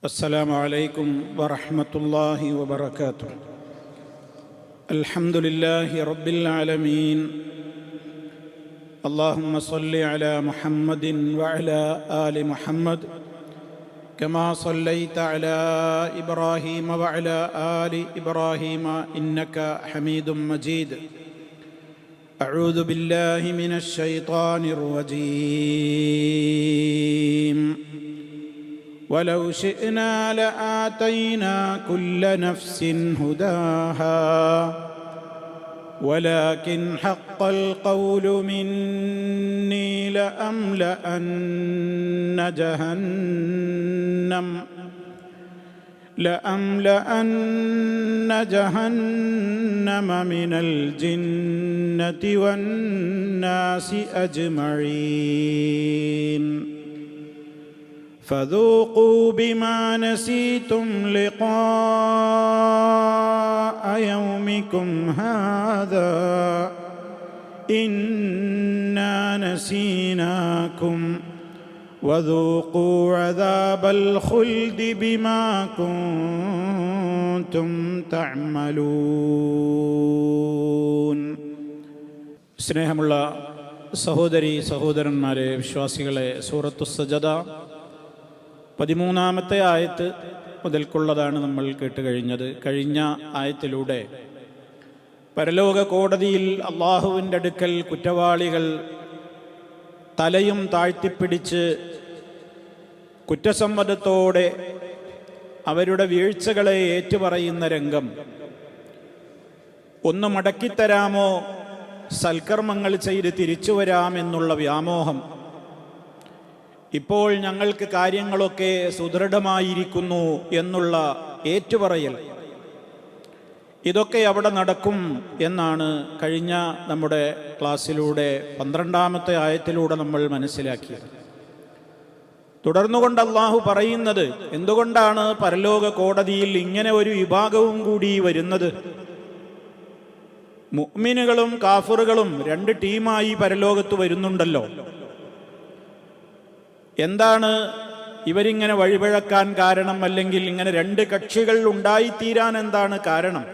السلام عليكم ورحمة الله وبركاته. الحمد لله رب العالمين. اللهم صل على محمد وعلى آل محمد كما صليت على إبراهيم وعلى آل إبراهيم إنك حميد مجيد. أعوذ بالله من الشيطان الرجيم. ولو شئنا لآتينا كل نفس هداها ولكن حق القول مني لأملأن جهنم من الجنة والناس أجمعين فذوقوا بما نسيتم لقاء يومكم هذا إنا نسيناكم وذوقوا عذاب الخلد بما كنتم تعملون. സ്നേഹമുള്ള സഹോദരി സഹോദരന്മാരെ, വിശ്വാസികളെ, സൂറത്തു സജദ 13-ാമത്തെ ആയത്ത് മുതൽക്കുള്ളതാണ് നമ്മൾ കേട്ടുകഴിഞ്ഞത്. കഴിഞ്ഞ ആയത്തിലൂടെ പരലോക കോടതിയിൽ അള്ളാഹുവിൻ്റെ അടുക്കൽ കുറ്റവാളികൾ തലയും താഴ്ത്തിപ്പിടിച്ച് കുറ്റസമ്മതത്തോടെ അവരുടെ വീഴ്ചകളെ ഏറ്റുപറയുന്ന രംഗം, ഒന്ന് മടക്കിത്തരാമോ, സൽക്കർമ്മങ്ങൾ ചെയ്ത് തിരിച്ചു വരാമെന്നുള്ള വ്യാമോഹം, ഇപ്പോൾ ഞങ്ങൾക്ക് കാര്യങ്ങളൊക്കെ സുദൃഢമായിരിക്കുന്നു എന്നുള്ള ഏറ്റുപറയൽ, ഇതൊക്കെ അവിടെ നടക്കും എന്നാണ് കഴിഞ്ഞ നമ്മുടെ ക്ലാസ്സിലൂടെ 12-ാമത്തെ ആയത്തിലൂടെ നമ്മൾ മനസ്സിലാക്കിയത്. തുടർന്നുകൊണ്ട് അള്ളാഹു പറയുന്നത്, എന്തുകൊണ്ടാണ് പരലോക കോടതിയിൽ ഇങ്ങനെ ഒരു വിഭാഗവും കൂടി വരുന്നത്? മുഅ്മിനുകളും കാഫിറുകളും രണ്ട് ടീമായി പരലോകത്ത് വരുന്നുണ്ടല്ലോ. എന്താണ് ഇവരിങ്ങനെ വഴിപിഴക്കാൻ കാരണം, അല്ലെങ്കിൽ ഇങ്ങനെ രണ്ട് കക്ഷികൾ ഉണ്ടായിത്തീരാൻ എന്താണ് കാരണം?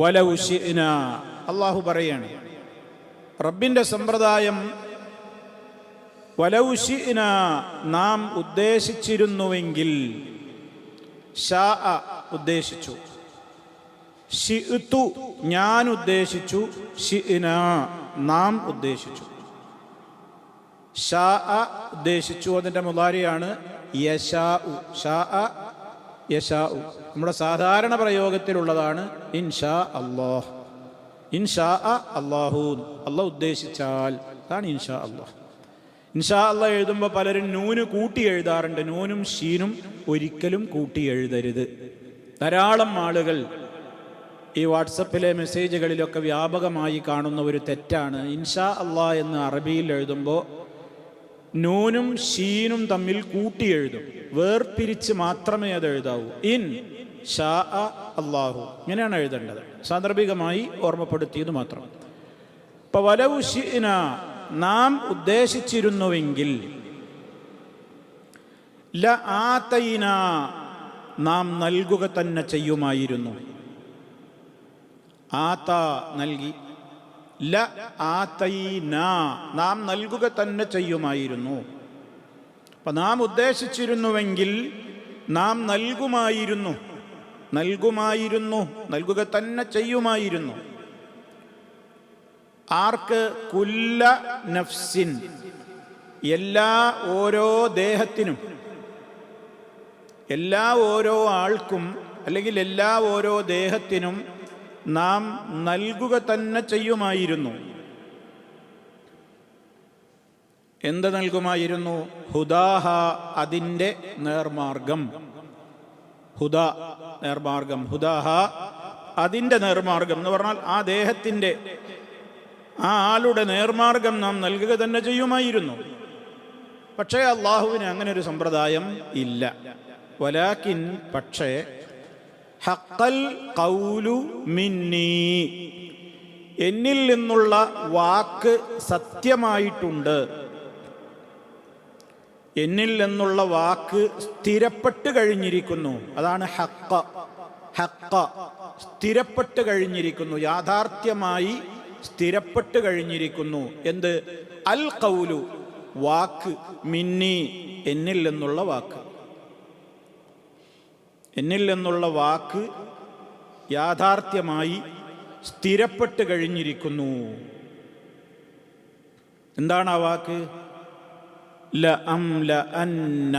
വലൗ ശിഅ്നാ, അള്ളാഹു പറയാണ്, റബ്ബിന്റെ സമ്പ്രദായം, വലൗ ശിഅ്നാ, നാം ഉദ്ദേശിച്ചിരുന്നുവെങ്കിൽ, ശാഅ ഉദ്ദേശിച്ചു, ശിഅ്തു ഞാൻ ഉദ്ദേശിച്ചു, ശിഅ്നാ നാം ഉദ്ദേശിച്ചു. ഷാഅ ഉദ്ദേശിച്ചു, അതിൻ്റെ മുളാരിയാണ് യശാഉ. ഷാഅ യശാഉ നമ്മുടെ സാധാരണ പ്രയോഗത്തിലുള്ളതാണ് ഇൻഷാ അല്ലാഹ്. ഇൻഷാ അല്ലാഹു, അല്ലാഹ് ഉദ്ദേശിച്ചാൽ, അതാണ് ഇൻഷാ അല്ലാഹ്. ഇൻഷാ അല്ലാഹ് എഴുതുമ്പോൾ പലരും നൂന് കൂട്ടി എഴുതാറുണ്ട്. നൂനും ഷീനും ഒരിക്കലും കൂട്ടി എഴുതരുത്. ധാരാളം ആളുകൾ ഈ വാട്സപ്പിലെ മെസ്സേജുകളിലൊക്കെ വ്യാപകമായി കാണുന്ന ഒരു തെറ്റാണ്, ഇൻഷാ അല്ലാഹ് എന്ന് അറബിയിൽ എഴുതുമ്പോൾ നൂനും ഷീനും തമ്മിൽ കൂട്ടി എഴുതും, വേർപിരിച്ച് മാത്രമേ അത് എഴുതാവൂ. ഇൻ ഷാ അല്ലാഹു, ഇങ്ങനെയാണ് എഴുതേണ്ടത്. സാന്ദർഭികമായി ഓർമ്മപ്പെടുത്തിയത് മാത്രം. ഇപ്പൊ വലൗ ശിഅ്നാ, നാം ഉദ്ദേശിച്ചിരുന്നുവെങ്കിൽ, ലആതൈനാ, നാം നൽകുക തന്നെ ചെയ്യുമായിരുന്നു. ആത നൽകി, ലആതൈനാ നാം നൽകുക തന്നെ ചെയ്യുമായിരുന്നു. അപ്പൊ നാം ഉദ്ദേശിച്ചിരുന്നുവെങ്കിൽ നാം നൽകുമായിരുന്നു, നൽകുക തന്നെ ചെയ്യുമായിരുന്നു. ആർക്ക്? കുല്ല നഫ്സിൻ, എല്ലാ ഓരോ ദേഹത്തിനും, എല്ലാ ഓരോ ആൾക്കും, അല്ലെങ്കിൽ എല്ലാ ഓരോ ദേഹത്തിനും നാം നൽകുക തന്നെ ചെയ്യുമായിരുന്നു. എന്ത് നൽകുമായിരുന്നു? ഹുദാഹ, അതിൻ്റെ നേർമാർഗം. ഹുദ നേർമാർഗം, ഹുദാഹ അതിൻ്റെ നേർമാർഗം എന്ന് പറഞ്ഞാൽ ആ ദേഹത്തിൻ്റെ, ആ ആളുടെ നേർമാർഗം നാം നൽകുക തന്നെ ചെയ്യുമായിരുന്നു. പക്ഷേ അള്ളാഹുവിന് അങ്ങനെ ഒരു സമ്പ്രദായം ഇല്ല. വലാകിൻ, പക്ഷേ, ഹഖൽ ഖൗലു മിന്നി, എന്നിൽ നിന്നുള്ള വാക്ക് സത്യമായിട്ടുണ്ട്. എന്നിൽ എന്നുള്ള വാക്ക് സ്ഥിരപ്പെട്ട് കഴിഞ്ഞിരിക്കുന്നു. അതാണ് ഹഖ. ഹഖ സ്ഥിരപ്പെട്ട് കഴിഞ്ഞിരിക്കുന്നു, യാഥാർത്ഥ്യമായി സ്ഥിരപ്പെട്ട് കഴിഞ്ഞിരിക്കുന്നു. എന്ത്? അൽ ഖൗലു വാക്ക്, മിന്നി എന്നിൽ എന്നുള്ള വാക്ക്. എന്നിൽ എന്നുള്ള വാക്ക് യാഥാർത്ഥ്യമായി സ്ഥിരപ്പെട്ട് കഴിഞ്ഞിരിക്കുന്നു. എന്താണ് ആ വാക്ക്? ലഅംലഅന്ന,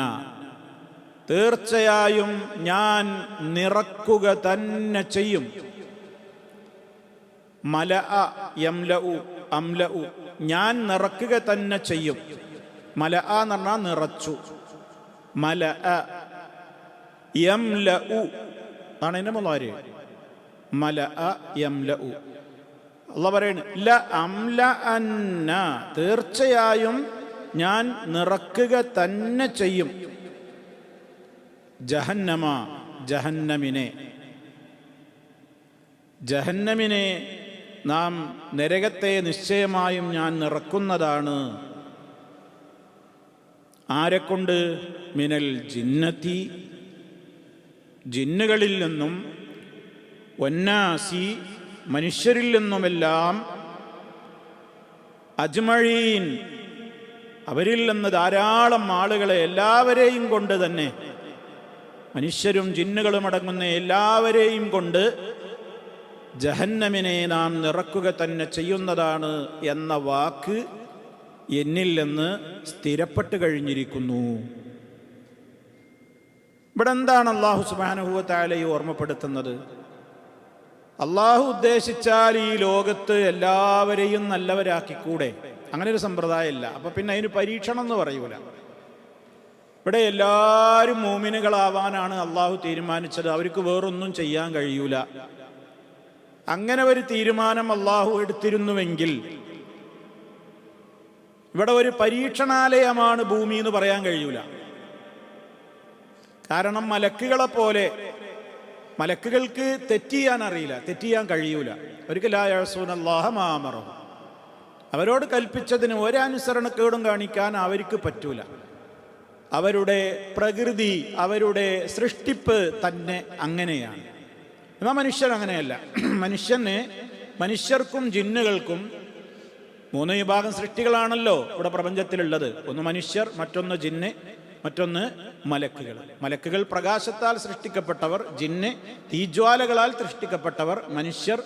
തീർച്ചയായും ഞാൻ നിറക്കുക തന്നെ ചെയ്യും. മലഅ യംലഉ അംലഉ, ഞാൻ നിറക്കുക തന്നെ ചെയ്യും. മലഅ എന്ന് പറഞ്ഞാൽ നിറച്ചു. മലഅ യംലഉ ആണ് എൻ്റെ മുളാര്. മലഅ യംലഉ. അല്ലാഹ് പറയാണ് ലഅംലഅന്ന, തീർച്ചയായും ഞാൻ നിറക്കുക തന്നെ ചെയ്യും. ജഹന്നമ, ജഹന്നമിനെ. ജഹന്നമിനെ നാം നരകത്തെ നിശ്ചയമായും ഞാൻ നിറക്കുന്നതാണ്. ആരെക്കൊണ്ട്? മിനൽ ജിന്നത്തി, ജിന്നുകളിൽ നിന്നും, വന്നാസി മനുഷ്യരിൽ നിന്നുമെല്ലാം, അജ്മഈൻ അവരിൽ നിന്ന് ധാരാളം ആളുകളെ, എല്ലാവരെയും കൊണ്ട് തന്നെ, മനുഷ്യരും ജിന്നുകളും അടങ്ങുന്ന എല്ലാവരെയും കൊണ്ട് ജഹന്നമിനെ നാം നിറക്കുക തന്നെ ചെയ്യുന്നതാണ് എന്ന വാക്ക് എന്നിൽ നിന്ന് സ്ഥിരപ്പെട്ട് കഴിഞ്ഞിരിക്കുന്നു. ഇവിടെ എന്താണ് അല്ലാഹു സുബ്ഹാനഹു വ തആല ഓർമ്മപ്പെടുത്തുന്നത്? അള്ളാഹു ഉദ്ദേശിച്ചാൽ ഈ ലോകത്ത് എല്ലാവരെയും നല്ലവരാക്കിക്കൂടെ? അങ്ങനെ ഒരു സമ്പ്രദായമില്ല. അപ്പൊ പിന്നെ അതിന് പരീക്ഷണം എന്ന് പറയൂല. ഇവിടെ എല്ലാവരും മോമിനുകളാവാനാണ് അള്ളാഹു തീരുമാനിച്ചത്. അവർക്ക് വേറൊന്നും ചെയ്യാൻ കഴിയൂല. അങ്ങനെ ഒരു തീരുമാനം അള്ളാഹു എടുത്തിരുന്നുവെങ്കിൽ ഇവിടെ ഒരു പരീക്ഷണാലയമാണ് ഭൂമി എന്ന് പറയാൻ കഴിയൂല. കാരണം മലക്കുകളെ പോലെ, മലക്കുകൾക്ക് തെറ്റിയാൻ അറിയില്ല, തെറ്റിയാൻ കഴിയൂല. അവർക്ക് ലാ യഅ്സൂനല്ലാഹ മാ അമറഹും, അവരോട് കൽപ്പിച്ചതിന് ഒരനുസരണക്കേടും കാണിക്കാൻ അവർക്ക് പറ്റൂല. അവരുടെ പ്രകൃതി, അവരുടെ സൃഷ്ടിപ്പ് തന്നെ അങ്ങനെയാണ്. എന്നാൽ മനുഷ്യൻ അങ്ങനെയല്ല. മനുഷ്യർക്കും ജിന്നുകൾക്കും 3 വിഭാഗം സൃഷ്ടികളാണല്ലോ ഇവിടെ പ്രപഞ്ചത്തിലുള്ളത്. ഒന്ന് മനുഷ്യർ, മറ്റൊന്ന് ജിന്ന്, മറ്റൊന്ന് മലക്കുകൾ. മലക്കുകൾ പ്രകാശത്താൽ സൃഷ്ടിക്കപ്പെട്ടവർ, ജിന്ന് തീജ്വാലകളാൽ സൃഷ്ടിക്കപ്പെട്ടവർ, മനുഷ്യർ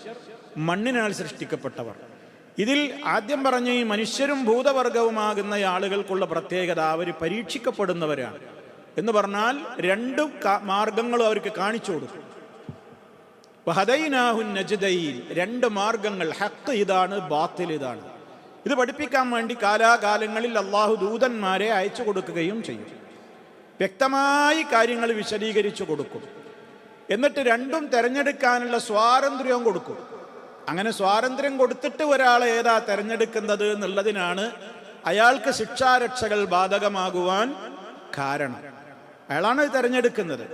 മണ്ണിനാൽ സൃഷ്ടിക്കപ്പെട്ടവർ. ഇതിൽ ആദ്യം പറഞ്ഞ ഈ മനുഷ്യരും ഭൂതവർഗവുമാകുന്ന ആളുകൾക്കുള്ള പ്രത്യേകത, അവർ പരീക്ഷിക്കപ്പെടുന്നവരാണ്. എന്ന് പറഞ്ഞാൽ 2 മാർഗങ്ങളും അവർക്ക് കാണിച്ചു കൊടുക്കും. വഹദൈനാഹു നജ്ദൈൻ, 2 മാർഗങ്ങൾ, ഹഖ് ഇതാണ്, ബാത്തിൽ ഇതാണ്. ഇത് പഠിപ്പിക്കാൻ വേണ്ടി കാലാകാലങ്ങളിൽ അള്ളാഹു ദൂതന്മാരെ അയച്ചു കൊടുക്കുകയും ചെയ്യും. വ്യക്തമായി കാര്യങ്ങൾ വിശദീകരിച്ചു കൊടുക്കും. എന്നിട്ട് 2ഉം തിരഞ്ഞെടുക്കാനുള്ള സ്വാതന്ത്ര്യവും കൊടുക്കും. അങ്ങനെ സ്വാതന്ത്ര്യം കൊടുത്തിട്ട് ഒരാളെ ഏതാ തിരഞ്ഞെടുക്കുന്നത് എന്നുള്ളതിനാണ് അയാൾക്ക് ശിക്ഷാരക്ഷകൾ ബാധകമാകുവാൻ കാരണം. അയാളാണ് തിരഞ്ഞെടുക്കുന്നത്.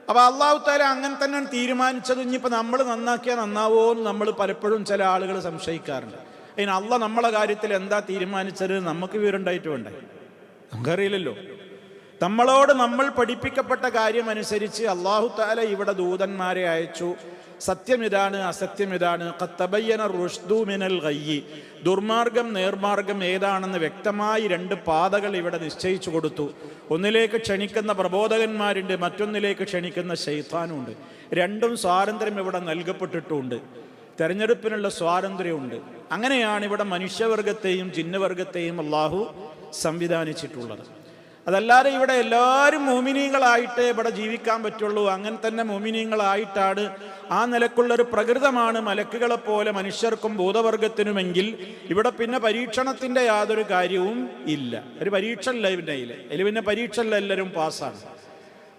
അപ്പൊ അള്ളാഹു തആല അങ്ങനെ തന്നെ തീരുമാനിച്ചത്. ഇനിയിപ്പോൾ നമ്മൾ നന്നാക്കിയാൽ നന്നാവോ എന്ന് നമ്മൾ പലപ്പോഴും ചില ആളുകൾ സംശയിക്കാറുണ്ട്. അതിന് അള്ളാഹ് നമ്മളെ കാര്യത്തിൽ എന്താ തീരുമാനിച്ചത് നമുക്ക് വിവരമുണ്ടായിട്ട് വേണ്ടേ? നമുക്കറിയില്ലല്ലോ. നമ്മളോട് നമ്മൾ പഠിപ്പിക്കപ്പെട്ട കാര്യം അനുസരിച്ച് അള്ളാഹു തആല ഇവിടെ ദൂതന്മാരെ അയച്ചു. സത്യം ഇതാണ്, അസത്യം ഇതാണ്. ഖദ് തബയ്യന റുശ്ദു മിനൽ ഗയ്യ്, ദുർമാർഗം നേർമാർഗം ഏതാണെന്ന് വ്യക്തമായി 2 പാതകൾ ഇവിടെ നിശ്ചയിച്ചു കൊടുത്തു. ഒന്നിലേക്ക് ക്ഷണിക്കുന്ന പ്രബോധകന്മാരുണ്ട്, മറ്റൊന്നിലേക്ക് ക്ഷണിക്കുന്ന ശൈത്താനുണ്ട്. 2ഉം സ്വാതന്ത്ര്യം ഇവിടെ നൽകപ്പെട്ടിട്ടുണ്ട്. തെരഞ്ഞെടുപ്പിനുള്ള സ്വാതന്ത്ര്യമുണ്ട്. അങ്ങനെയാണ് ഇവിടെ മനുഷ്യവർഗത്തെയും ജിന്നുവർഗത്തെയും അള്ളാഹു സംവിധാനിച്ചിട്ടുള്ളത്. അതല്ലാതെ ഇവിടെ എല്ലാവരും മോമിനീങ്ങളായിട്ട് ഇവിടെ ജീവിക്കാൻ പറ്റുള്ളൂ. അങ്ങനെ തന്നെ മോമിനീങ്ങളായിട്ടാണ്, ആ നിലക്കുള്ളൊരു പ്രകൃതമാണ് മലക്കുകളെ പോലെ മനുഷ്യർക്കും ഭൂതവർഗത്തിനുമെങ്കിൽ ഇവിടെ പിന്നെ പരീക്ഷണത്തിൻ്റെ യാതൊരു കാര്യവും ഇല്ല. ഒരു പരീക്ഷ അല്ല ഇതിൽ പിന്നെ പരീക്ഷ അല്ല, എല്ലാവരും പാസ്സാണ്.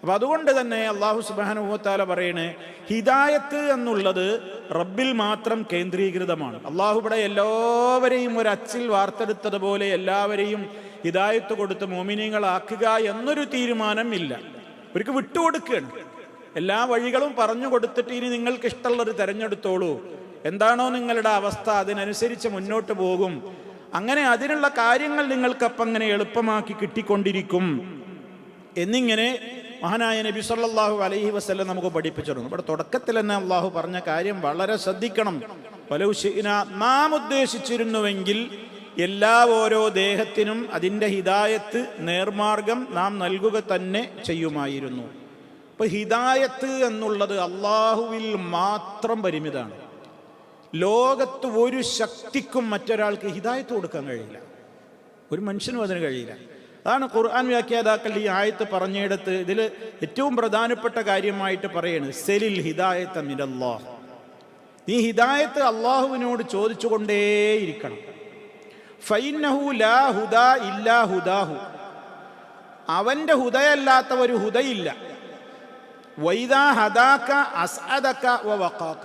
അപ്പം അതുകൊണ്ട് തന്നെ അള്ളാഹു സുബ്ഹാനഹു വ തആല പറയണേ, ഹിദായത്ത് എന്നുള്ളത് റബ്ബിൽ മാത്രം കേന്ദ്രീകൃതമാണ്. അള്ളാഹു ഇവിടെ എല്ലാവരെയും ഒരു അച്ചിൽ വാർത്തെടുത്തതുപോലെ എല്ലാവരെയും ഹിദായത്ത് കൊടുത്ത് മോമിനീങ്ങളാക്കുക എന്നൊരു തീരുമാനം ഇല്ല. അവർക്ക് വിട്ടുകൊടുക്കുകയാണ്. എല്ലാ വഴികളും പറഞ്ഞു കൊടുത്തിട്ട് ഇനി നിങ്ങൾക്ക് ഇഷ്ടമുള്ളത് തിരഞ്ഞെടുത്തോളൂ, എന്താണോ നിങ്ങളുടെ അവസ്ഥ അതിനനുസരിച്ച് മുന്നോട്ട് പോകും. അങ്ങനെ അതിനുള്ള കാര്യങ്ങൾ നിങ്ങൾക്കപ്പം അങ്ങനെ എളുപ്പമാക്കി കിട്ടിക്കൊണ്ടിരിക്കും എന്നിങ്ങനെ മഹാനായ നബി സല്ലല്ലാഹു അലൈഹി വസല്ലം നമുക്ക് പഠിപ്പിച്ചിരുന്നു. ഇവിടെ തുടക്കത്തിൽ തന്നെ അള്ളാഹു പറഞ്ഞ കാര്യം വളരെ ശ്രദ്ധിക്കണം. നാം ഉദ്ദേശിച്ചിരുന്നുവെങ്കിൽ എല്ലാ ഓരോ ദേഹത്തിനും അതിൻ്റെ ഹിദായത്ത് നേർമാർഗം നാം നൽകുക തന്നെ ചെയ്യുമായിരുന്നു. ഇപ്പൊ ഹിദായത്ത് എന്നുള്ളത് അള്ളാഹുവിൽ മാത്രം പരിമിതമാണ്. ലോകത്ത് ഒരു ശക്തിക്കും മറ്റൊരാൾക്ക് ഹിദായത്ത് കൊടുക്കാൻ കഴിയില്ല, ഒരു മനുഷ്യനും അതിന് കഴിയില്ല. അതാണ് ഖുർആൻ വ്യാഖ്യാതാക്കൾ ഈ ആയത്ത് പറഞ്ഞെടുത്ത് ഇതിൽ ഏറ്റവും പ്രധാനപ്പെട്ട കാര്യമായിട്ട് പറയുന്നത് സെലിൽ ഹിദായത്ത മിനല്ലാഹ്. നീ ഹിദായത്ത് അള്ളാഹുവിനോട് ചോദിച്ചുകൊണ്ടേയിരിക്കണം. ഫൈന്നഹു ലാ ഹുദാ ഇല്ലാ ഹുദാഹു, അവന്റെ ഹുദയല്ലാത്ത ഒരു ഹുദയില്ല. വൈദാ ഹദാക അസ്അദക വവഖാക,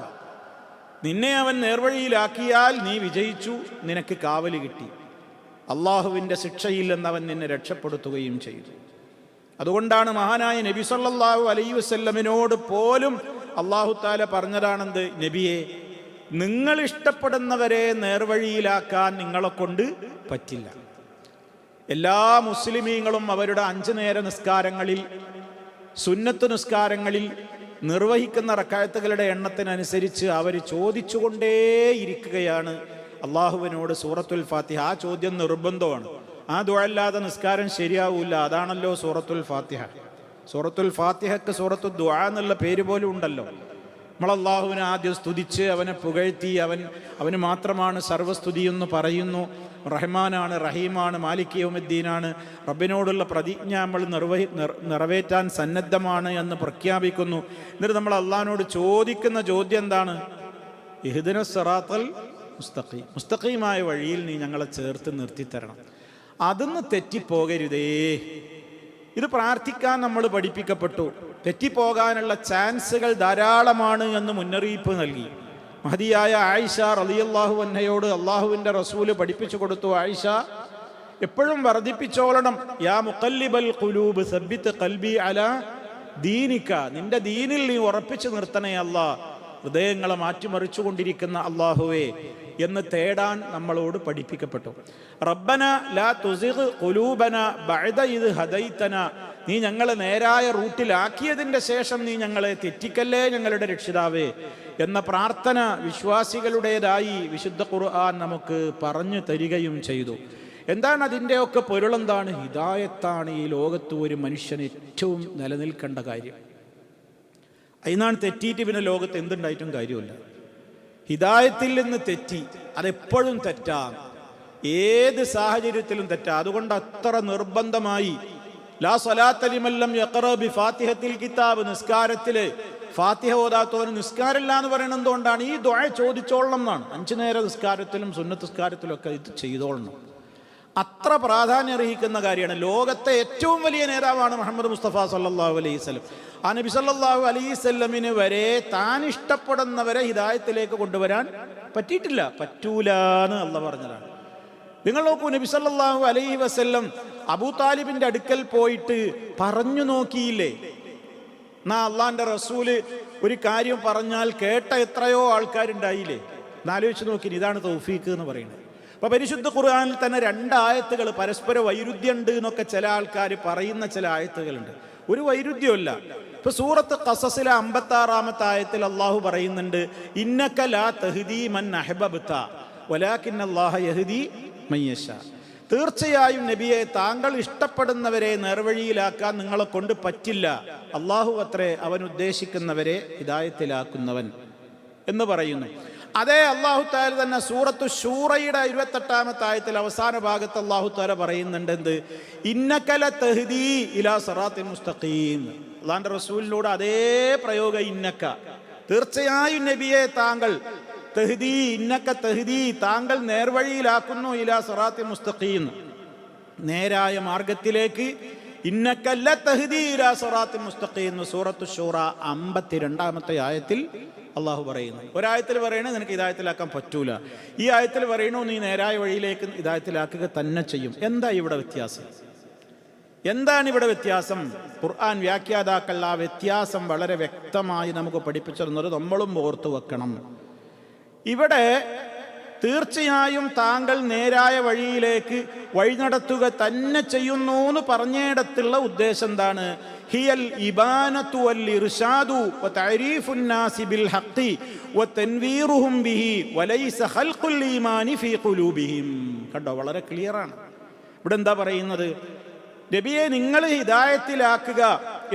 നിന്നെ അവൻ നേർവഴിയിലാക്കിയാൽ നീ വിജയിച്ചു, നിനക്ക് കാവല് കിട്ടി. അള്ളാഹുവിൻ്റെ ശിക്ഷയിൽ നിന്ന് അവൻ നിന്നെ രക്ഷപ്പെടുത്തുകയും ചെയ്തു. അതുകൊണ്ടാണ് മഹാനായ നബി സല്ലല്ലാഹു അലൈഹി വസല്ലമിനോട് പോലും അള്ളാഹു താല പറഞ്ഞതാണെന്ത്, നബിയെ, നിങ്ങൾ ഇഷ്ടപ്പെടുന്നവരെ നേർവഴിയിലാക്കാൻ നിങ്ങളെ കൊണ്ട് പറ്റില്ല. എല്ലാ മുസ്ലിമീങ്ങളും അവരുടെ 5 നേര നിസ്കാരങ്ങളിൽ, സുന്നത്ത് നിസ്കാരങ്ങളിൽ നിർവഹിക്കുന്ന റക്അത്തുകളുടെ എണ്ണത്തിനനുസരിച്ച് അവർ ചോദിച്ചുകൊണ്ടേയിരിക്കുകയാണ് അള്ളാഹുവിനോട് സൂറത്തുൽ ഫാത്തിഹ. ആ ചോദ്യം നിർബന്ധമാണ്. ആ ദുആ അല്ലാതെ നിസ്കാരം ശരിയാവൂല. അതാണല്ലോ സൂറത്തുൽ ഫാത്തിഹ. സൂറത്തുൽ ഫാത്തിഹക്ക് സൂറത്തു ദുആ എന്നുള്ള പേര് പോലും ഉണ്ടല്ലോ. നമ്മൾ അള്ളാഹുവിനെ ആദ്യം സ്തുതിച്ച് അവനെ പുകഴ്ത്തി അവന് മാത്രമാണ് സർവ്വസ്തുതി എന്ന് പറയുന്നു. റഹ്മാനാണ്, റഹീമാണ്, മാലിക് യൗമിദ്ദീനാണ്. റബ്ബിനോടുള്ള പ്രതിജ്ഞ നമ്മൾ നിറവേറ്റാൻ സന്നദ്ധമാണ് എന്ന് പ്രഖ്യാപിക്കുന്നു. എന്നിട്ട് നമ്മൾ അള്ളാഹിനോട് ചോദിക്കുന്ന ചോദ്യം എന്താണ്? ഇഹ്ദിന സിറാത്തൽ മുസ്തഖീം, മുസ്തഖീമായ വഴിയിൽ നീ ഞങ്ങളെ ചേർത്ത് നിർത്തിത്തരണം, അതൊന്ന് തെറ്റിപ്പോകരുതേ. ഇത് പ്രാർത്ഥിക്കാൻ നമ്മൾ പഠിപ്പിക്കപ്പെട്ടു. തെറ്റിപ്പോകാനുള്ള ചാൻസുകൾ ധാരാളമാണ് എന്ന് മുന്നറിയിപ്പ് നൽകി. മഹദിയായ ആയിഷ റളിയല്ലാഹു അൻഹയോട് അള്ളാഹുവിൻ്റെ റസൂല് പഠിപ്പിച്ചു കൊടുത്തു, ആയിഷ എപ്പോഴും വർദ്ധിപ്പിച്ചോളണം, യാ മുഖല്ലിബൽ ഖുലൂബ് സബ്ബിത് ഖൽബി അലാ ദീനിക, നിന്റെ ദീനിൽ നീ ഉറപ്പിച്ചു നിർത്തണേ അല്ലാ, ഹൃദയങ്ങളെ മാറ്റിമറിച്ചു കൊണ്ടിരിക്കുന്ന അള്ളാഹുവേ എന്ന് തേടാൻ നമ്മളോട് പഠിപ്പിക്കപ്പെട്ടു. റബ്ബന ലാ തുസിഗ് ഖുലൂബന ബഅദ ഇദ് ഹദൈതന, നീ ഞങ്ങളെ നേരായ റൂട്ടിലാക്കിയതിൻ്റെ ശേഷം നീ ഞങ്ങളെ തെറ്റിക്കല്ലേ ഞങ്ങളുടെ രക്ഷിതാവേ എന്ന പ്രാർത്ഥന വിശ്വാസികളുടേതായി വിശുദ്ധ ഖുർആൻ നമുക്ക് പറഞ്ഞു തരികയും ചെയ്തു. എന്താണ് അതിൻ്റെയൊക്കെ പൊരുളെന്താണ്? ഹിദായത്താണ് ഈ ലോകത്ത് ഒരു മനുഷ്യന് ഏറ്റവും നിലനിൽക്കേണ്ട കാര്യം. അതിനാണ് തെറ്റിയിട്ട് പിന്നെ ലോകത്ത് എന്തുണ്ടായിട്ടും കാര്യമില്ല. ഹിദായത്തിൽ നിന്ന് തെറ്റി, അതെപ്പോഴും തെറ്റാം, ഏത് സാഹചര്യത്തിലും തെറ്റാം. അതുകൊണ്ട് അത്ര നിർബന്ധമായി ലാ സ്വലാത്ത ലിമൻ ലം യഖറ ബി ഫാത്തിഹത്തിൽ കിതാബ്, നിസ്കാരത്തില് ഫാത്തിഹ ഓതാത്തവന് നിസ്കാരമില്ല എന്ന് പറയുന്നത് എന്തുകൊണ്ടാണ്? ഈ ദുആ ചോദിച്ചോളണം എന്നാണ്. 5 നേര നിസ്കാരത്തിലും സുന്നത്ത് നിസ്കാരത്തിലും ഒക്കെ ഇത് ചെയ്തോളണം. അത്ര പ്രാധാന്യം അർഹിക്കുന്ന കാര്യമാണ്. ലോകത്തെ ഏറ്റവും വലിയ നേതാവാണ് മുഹമ്മദ് മുസ്തഫ സല്ലല്ലാഹു അലൈഹി വസല്ലം. ആ നബി സല്ലല്ലാഹു അലൈഹി വസല്ലമിന് വരെ താൻ ഇഷ്ടപ്പെടുന്നവരെ ഹിദായത്തിലേക്ക് കൊണ്ടുവരാൻ പറ്റിയിട്ടില്ല, പറ്റൂലാന്ന് അള്ളാഹ് പറഞ്ഞതാണ്. നിങ്ങൾ നോക്കൂ, നബി സല്ലല്ലാഹു അലൈഹി വസല്ലം അബൂ താലിബിന്റെ അടുക്കൽ പോയിട്ട് പറഞ്ഞു നോക്കിയില്ലേ? എന്നാ അള്ളാന്റെ റസൂല് ഒരു കാര്യം പറഞ്ഞാൽ കേട്ട എത്രയോ ആൾക്കാരുണ്ടായില്ലേ? എന്നാലോചിച്ച് നോക്കി. ഇതാണ് തൗഫീഖ് എന്ന് പറയുന്നത്. അപ്പൊ പരിശുദ്ധ ഖുർആനിൽ തന്നെ 2 ആയത്തുകൾ പരസ്പര വൈരുദ്ധ്യമുണ്ട് എന്നൊക്കെ ചില ആൾക്കാർ പറയുന്ന ചില ആയത്തുകളുണ്ട്. ഒരു വൈരുദ്ധ്യമല്ല. ഇപ്പൊ സൂറത്ത് ഖസസിലെ 56-ാമത്തെ ആയത്തിൽ അള്ളാഹു പറയുന്നുണ്ട്, ഇന്നക ലാ തഹ്ദീ മൻ അഹ്ബബ്ത വലാകിന്നല്ലാഹ യഹ്ദീ മൻ യശാ. തീർച്ചയായും നബിയെ, താങ്കൾ ഇഷ്ടപ്പെടുന്നവരെ നേർവഴിയിലാക്കാൻ നിങ്ങളെ കൊണ്ട് പറ്റില്ല. അള്ളാഹു അത്രേ അവൻ ഉദ്ദേശിക്കുന്നവരെ ഹിദായത്തിലാക്കുന്നവൻ എന്ന് പറയുന്നു. അതേ അള്ളാഹു താല തന്നെ സൂറത്തു ശൂറയുടെ 28-ാമത്തെ ആയത്തിൽ അവസാന ഭാഗത്ത് അള്ളാഹു താല പറയുന്നുണ്ട്, എന്ത്? ഇന്നക ലതഹ്ദീ ഇലാ സിറാത്തിൽ മുസ്തഖീം. അള്ളാഹുവിന്റെ റസൂലിനോട് അതേ പ്രയോഗം, ഇന്നക, തീർച്ചയായും നബിയെ താങ്കൾ, തഹ്ദീ ഇന്നക തഹ്ദീ, താങ്കൾ നേർവഴിയിലാക്കുന്നു, ഇലാ സിറാത്തിൽ മുസ്തഖീം, നേരായ മാർഗത്തിലേക്ക്. ഇന്നക ലതഹ്ദീ ഇലാ സിറാത്തിൽ മുസ്തഖീം സൂറത്തു ശൂറ 52-ാമത്തെ ആയത്തിൽ അള്ളാഹു പറയുന്നു. ഒരായത്തിൽ പറയണേ നിനക്ക് ഹിദായത്തിലാക്കാൻ പറ്റൂല, ഈ ആയത്തിൽ പറയണു നീ നേരായ വഴിയിലേക്ക് ഹിദായത്തിലാക്കുക തന്നെ ചെയ്യും. എന്താ ഇവിടെ വ്യത്യാസം? എന്താണ് ഇവിടെ വ്യത്യാസം? ഖുർആൻ വ്യാഖ്യാതാക്കൾ ആ വ്യത്യാസം വളരെ വ്യക്തമായി നമുക്ക് പഠിപ്പിച്ചിരുന്നത് നമ്മളും ഓർത്തു വെക്കണം. ഇവിടെ തീർച്ചയായും താങ്കൾ നേരായ വഴിയിലേക്ക് വഴി നടത്തുക തന്നെ ചെയ്യുന്നു എന്ന് പറഞ്ഞിടത്തുള്ള ഉദ്ദേശം എന്താണ്? ഹിയൽ ഇബാനത്തു വൽ ഇർഷാദു വ തഅരീഫുൻ നാസി ബിൽ ഹഖ് വ തൻവീറുഹും ബിഹി വലൈസ ഖൽഖുൽ ഈമാനി ഫീ ഖുലൂബിഹിം. കണ്ടോ, വളരെ ക്ലിയറാണ്. ഇവിടെ എന്താ പറയുന്നത്? നബിയെ നിങ്ങൾ ഹിദായത്തിലാക്കുക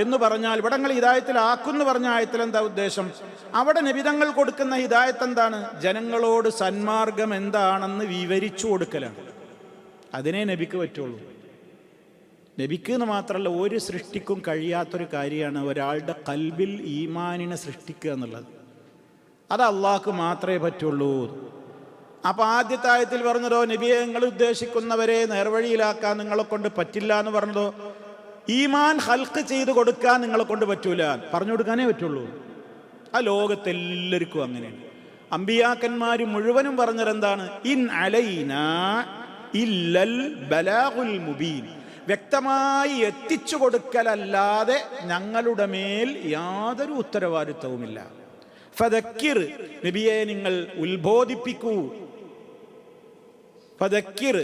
എന്ന് പറഞ്ഞാൽ, ഇവിടെ നിങ്ങൾ ഹിദായത്തിലാക്കുമെന്ന് പറഞ്ഞ ആയത്തിൽ എന്താ ഉദ്ദേശം? അവിടെ നബിതങ്ങൾ കൊടുക്കുന്ന ഹിദായത്ത് എന്താണ്? ജനങ്ങളോട് സന്മാർഗം എന്താണെന്ന് വിവരിച്ചു കൊടുക്കലാണ്. അതിനെ നബിക്ക് പറ്റുള്ളൂ. നബിക്ക് എന്ന് മാത്രമല്ല, ഒരു സൃഷ്ടിക്കും കഴിയാത്തൊരു കാര്യമാണ് ഒരാളുടെ കൽബിൽ ഈമാനിനെ സൃഷ്ടിക്കുക എന്നുള്ളത്. അത് അള്ളാഹ്ക്ക് മാത്രമേ പറ്റുള്ളൂ. അപ്പോൾ ആദ്യത്തെ ആയത്തിൽ പറഞ്ഞതോ, നബിയെ നിങ്ങൾ ഉദ്ദേശിക്കുന്നവരെ നേർവഴിയിലാക്കാൻ നിങ്ങളെ കൊണ്ട് പറ്റില്ല എന്ന് പറഞ്ഞതോ, ഈമാൻ ഹൽക്ക് ചെയ്ത് കൊടുക്കാൻ നിങ്ങളെ കൊണ്ട് പറ്റൂല, പറഞ്ഞു കൊടുക്കാനേ പറ്റുള്ളൂ. ആ ലോകത്തെല്ലാവർക്കും അങ്ങനെയാണ്. അമ്പിയാക്കന്മാർ മുഴുവനും പറഞ്ഞതെന്താണ്? ഇൻ അലൈനാ ഇല്ലൽ ബലാഗുൽ മുബീൻ, വ്യക്തമായി എത്തിച്ചു കൊടുക്കലല്ലാതെ ഞങ്ങളുടെ മേൽ യാതൊരു ഉത്തരവാദിത്വവുമില്ല. ഫദക്കിർ, നബിയെ നിങ്ങൾ ഉത്ബോധിപ്പിക്കൂ. ഫദക്കിർ,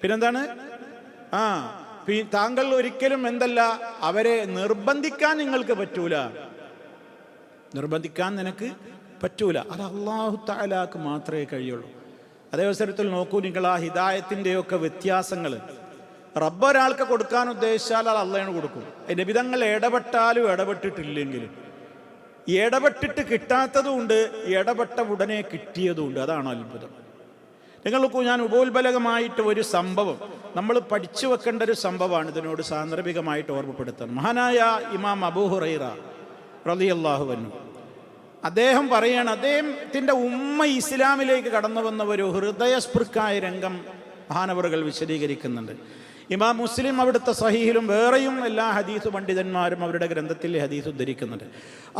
പിന്നെന്താണ്? താങ്കൾ ഒരിക്കലും എന്തല്ല, അവരെ നിർബന്ധിക്കാൻ നിങ്ങൾക്ക് പറ്റൂല. നിർബന്ധിക്കാൻ നിനക്ക് പറ്റൂല. അത് അല്ലാഹു തആലാക്ക് മാത്രമേ കഴിയുള്ളൂ. അതേ അവസരത്തിൽ നോക്കൂ നിങ്ങൾ, ആ ഹിദായത്തിൻ്റെയൊക്കെ വ്യത്യാസങ്ങൾ. റബ്ബ് ഒരാൾക്ക് കൊടുക്കാൻ ഉദ്ദേശിച്ചാൽ അത് അള്ളാഹു കൊടുക്കും. നബിതങ്ങൾ ഇടപെട്ടാലും ഇടപെട്ടിട്ടില്ലെങ്കിലും, ഇടപെട്ടിട്ട് കിട്ടാത്തതുമുണ്ട്, ഇടപെട്ട ഉടനെ കിട്ടിയതുമുണ്ട്. അതാണ് അത്ഭുതം. നിങ്ങൾക്ക് ഞാൻ ഉപോത്ബലകമായിട്ട് ഒരു സംഭവം നമ്മൾ പഠിച്ചു വെക്കേണ്ട ഒരു സംഭവമാണ്, ഇതിനോട് സാന്ദർഭികമായിട്ട് ഓർമ്മപ്പെടുത്തുന്നത്. മഹാനായ ഇമാം അബൂ ഹുറൈറ റളിയല്ലാഹു അൻഹു അദ്ദേഹം പറയാണ്, അദ്ദേഹത്തിൻ്റെ ഉമ്മ ഇസ്ലാമിലേക്ക് കടന്നു വന്ന ഒരു ഹൃദയസ്പൃക്കായ രംഗം മഹാനവറുകൾ വിശദീകരിക്കുന്നുണ്ട്. ഇമാം മുസ്ലിം അവിടുത്തെ സഹീഹിലും വേറെയും എല്ലാ ഹദീസ് പണ്ഡിതന്മാരും അവരുടെ ഗ്രന്ഥത്തിൽ ഹദീസ് ഉദ്ധരിക്കുന്നുണ്ട്.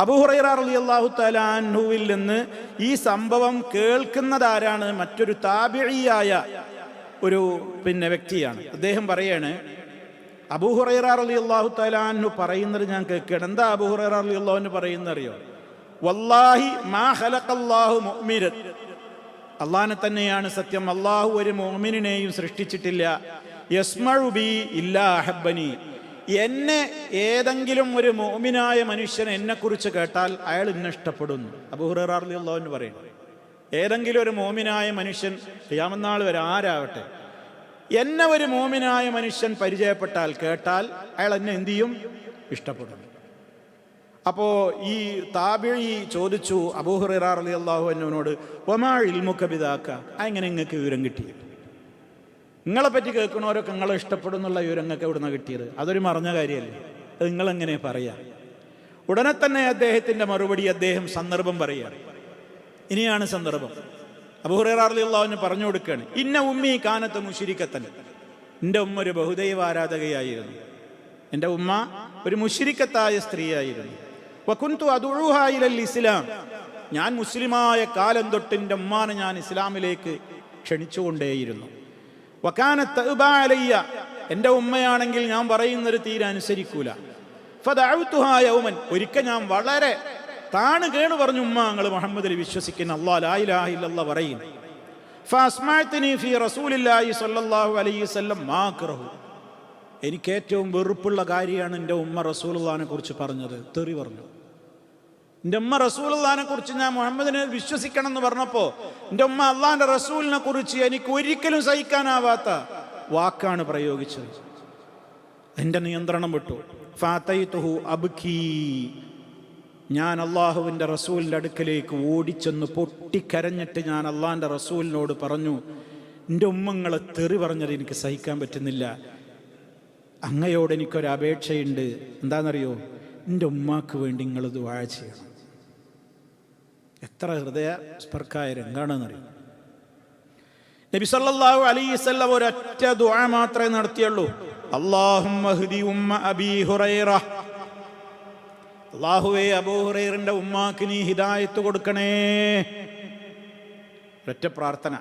അബൂ ഹുറൈറ റളിയല്ലാഹു തആല അൻഹുവിൽ നിന്ന് ഈ സംഭവം കേൾക്കുന്നതാരാണ്? മറ്റൊരു താബിഈയായ ഒരു വ്യക്തിയാണ്. അദ്ദേഹം പറയാണ്, അബൂ ഹുറൈറ റളിയല്ലാഹു തആല അൻഹു പറയുന്നത് ഞാൻ കേൾക്കുകയാണ്. എന്താ അബൂ ഹുറൈറ റളിയല്ലാഹു അൻഹു പറയുന്നത് അറിയോ? വല്ലാഹി മാ ഖലഖല്ലാഹു മുഅ്മിനൻ, അള്ളാഹനെ തന്നെയാണ് സത്യം, അള്ളാഹു ഒരു മുഅ്മിനിനെയും സൃഷ്ടിച്ചിട്ടില്ല. യസ്മഉ ബി ഇല്ലാ അഹബ്ബനി, എന്നെ ഏതെങ്കിലും ഒരു മുഅ്മിനായ മനുഷ്യൻ എന്നെക്കുറിച്ച് കേട്ടാൽ അയാൾ എന്നെ ഇഷ്ടപ്പെടുന്നു. അബൂ ഹുറൈറ റളിയല്ലാഹു അൻഹു പറയുന്നു, ഏതെങ്കിലും ഒരു മുഅ്മിനായ മനുഷ്യൻ ഖിയാമത്ത് നാൾ വരെ ആരാവട്ടെ, എന്നെ ഒരു മുഅ്മിനായ മനുഷ്യൻ പരിചയപ്പെട്ടാൽ, കേട്ടാൽ അയാൾ എന്നെ എന്ത് ചെയ്യും? ഇഷ്ടപ്പെടുന്നു. അപ്പോൾ ഈ താബിഈ ചോദിച്ചു അബൂ ഹുറൈറ റളിയല്ലാഹു അൻഹുവിനോട്, വമാ ഇൽമുക ബിദാക, എങ്ങനെ നിങ്ങൾക്ക് വിവരം കിട്ടി? നിങ്ങളെപ്പറ്റി കേൾക്കണവരൊക്കെ നിങ്ങളെ ഇഷ്ടപ്പെടുന്നുള്ള വിവരം നിങ്ങൾക്ക് എവിടുന്ന കിട്ടിയത്? അതൊരു മറഞ്ഞ കാര്യമല്ലേ, അത് നിങ്ങളെങ്ങനെ പറയാം? ഉടനെ തന്നെ അദ്ദേഹത്തിൻ്റെ മറുപടി, അദ്ദേഹം സന്ദർഭം പറയുകയാണ്. ഇനിയാണ് സന്ദർഭം. അബൂ ഹുറൈറ റളിയല്ലാഹു അൻഹു പറഞ്ഞു കൊടുക്കുകയാണ്, ഇന്ന ഉമ്മി കാനത്ത് മുശ്രിക്കത്തൻ, എൻ്റെ ഉമ്മ ഒരു ബഹുദൈവ ആരാധകയായിരുന്നു. എൻ്റെ ഉമ്മ ഒരു മുശ്രിക്കത്തായ സ്ത്രീയായിരുന്നു. വകുന്തു അദുഉഹാ ഇലൽ ഇസ്ലാം, ഞാൻ മുസ്ലിമായ കാലം തൊട്ട് എൻ്റെ ഉമ്മാനെ ഞാൻ ഇസ്ലാമിലേക്ക് ക്ഷണിച്ചുകൊണ്ടേയിരുന്നു. വകാനത്ത് തഅബാ അലയ്യ, എൻ്റെ ഉമ്മയാണെങ്കിൽ ഞാൻ പറയുന്നൊരു തീരെ അനുസരിക്കൂല. ഫദഅഉതുഹാ യൗമൻ, ഒരിക്കൽ ഞാൻ വളരെ താണ് കേണു പറഞ്ഞു, ഉമ്മ നിങ്ങൾ മുഹമ്മദിൽ വിശ്വസിക്കുന്ന, അല്ലാഹു ലാ ഇലാഹ ഇല്ലല്ലാഹ് പറയും. ഫഅസ്മഅതനി ഫീ റസൂലില്ലാഹി സ്വല്ലല്ലാഹു അലൈഹി വസല്ലം മാ അക്റഹു, എനിക്ക് ഏറ്റവും വെറുപ്പുള്ള കാര്യമാണ് എൻ്റെ ഉമ്മ റസൂലുള്ളാഹിനെ കുറിച്ച് പറഞ്ഞത്. തെറി പറഞ്ഞു. എൻ്റെ ഉമ്മ റസൂലുള്ളാഹിനെ കുറിച്ച്, ഞാൻ മുഹമ്മദിനെ വിശ്വസിക്കണം എന്ന് പറഞ്ഞപ്പോൾ എൻ്റെ ഉമ്മ അള്ളാഹിൻ്റെ റസൂലിനെ കുറിച്ച് എനിക്ക് ഒരിക്കലും സഹിക്കാനാവാത്ത വാക്കാണ് പ്രയോഗിച്ചത്. എൻ്റെ നിയന്ത്രണം വിട്ടു. ഫഅതൈതുഹു അബ്കി, ഞാൻ അള്ളാഹുവിൻ്റെ റസൂലിൻ്റെ അടുക്കലേക്ക് ഓടിച്ചെന്ന് പൊട്ടിക്കരഞ്ഞിട്ട് ഞാൻ അള്ളാഹിൻ്റെ റസൂലിനോട് പറഞ്ഞു, എൻ്റെ ഉമ്മങ്ങളെ തെറി പറഞ്ഞത് എനിക്ക് സഹിക്കാൻ പറ്റുന്നില്ല, അങ്ങയോട് എനിക്കൊരപേക്ഷയുണ്ട്. എന്താണെന്നറിയോ? എൻ്റെ ഉമ്മാക്ക് വേണ്ടി നിങ്ങൾ ദുആ ചെയ്യണം. എത്ര ഹൃദയസ്പർക്കായ രംഗാണെന്നറിയോ? നബി സല്ലല്ലാഹു അലൈഹി വസല്ലം ഒരൊറ്റ ദുആ മാത്രമേ നടത്തിയുള്ളൂ. അല്ലാഹുമ്മ ഹ്ദി ഉമ്മ അബീ ഹുറൈറ, അല്ലാഹുവേ അബൂ ഹുറൈറയുടെ ഉമ്മാക്ക് നീ ഹിദായത്ത് കൊടുക്കണേ. ഒരൊറ്റ പ്രാർത്ഥന.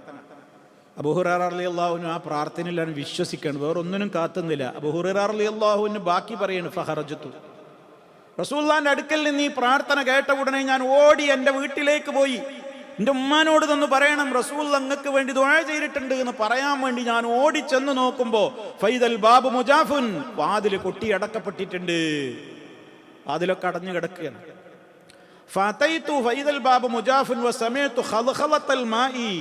അബൂ ഹുറൈറ റളിയല്ലാഹു അൻഹു ആ പ്രാർത്ഥനയിലാണ് വിശ്വസിക്കണം, വേറൊന്നിനും കാത്തുന്നില്ല. അബൂ ഹുറൈറ റളിയല്ലാഹു അൻഹു ബാക്കി പറയാണ്, ഫഖറജതു, റസൂലുള്ളാഹിന്റെ അടുക്കൽ നിന്ന് ഈ പ്രാർത്ഥന കേട്ട ഉടനെ ഞാൻ ഓടി എൻ്റെ വീട്ടിലേക്ക് പോയി. എൻ്റെ ഉമ്മാനോട് തന്നെ പറയണം, റസൂൽ അങ്ങക്ക് വേണ്ടി ദുആ ചെയ്തിട്ടുണ്ട് എന്ന് പറയാൻ വേണ്ടി ഞാൻ ഓടിച്ചെന്ന് നോക്കുമ്പോൾ ഫൈദൽ ബാബു മുജാഫുൻ, വാതിൽ കൊട്ടി അടക്കപ്പെട്ടിട്ടുണ്ട്, വാതിലൊക്കെ അടഞ്ഞു കിടക്കുകയാണ്. ഫതൈതു ഫൈദൽ ബാബു മുജാഫുൻ വസമഅതു ഖൽഖലത്തൽ മാഇ,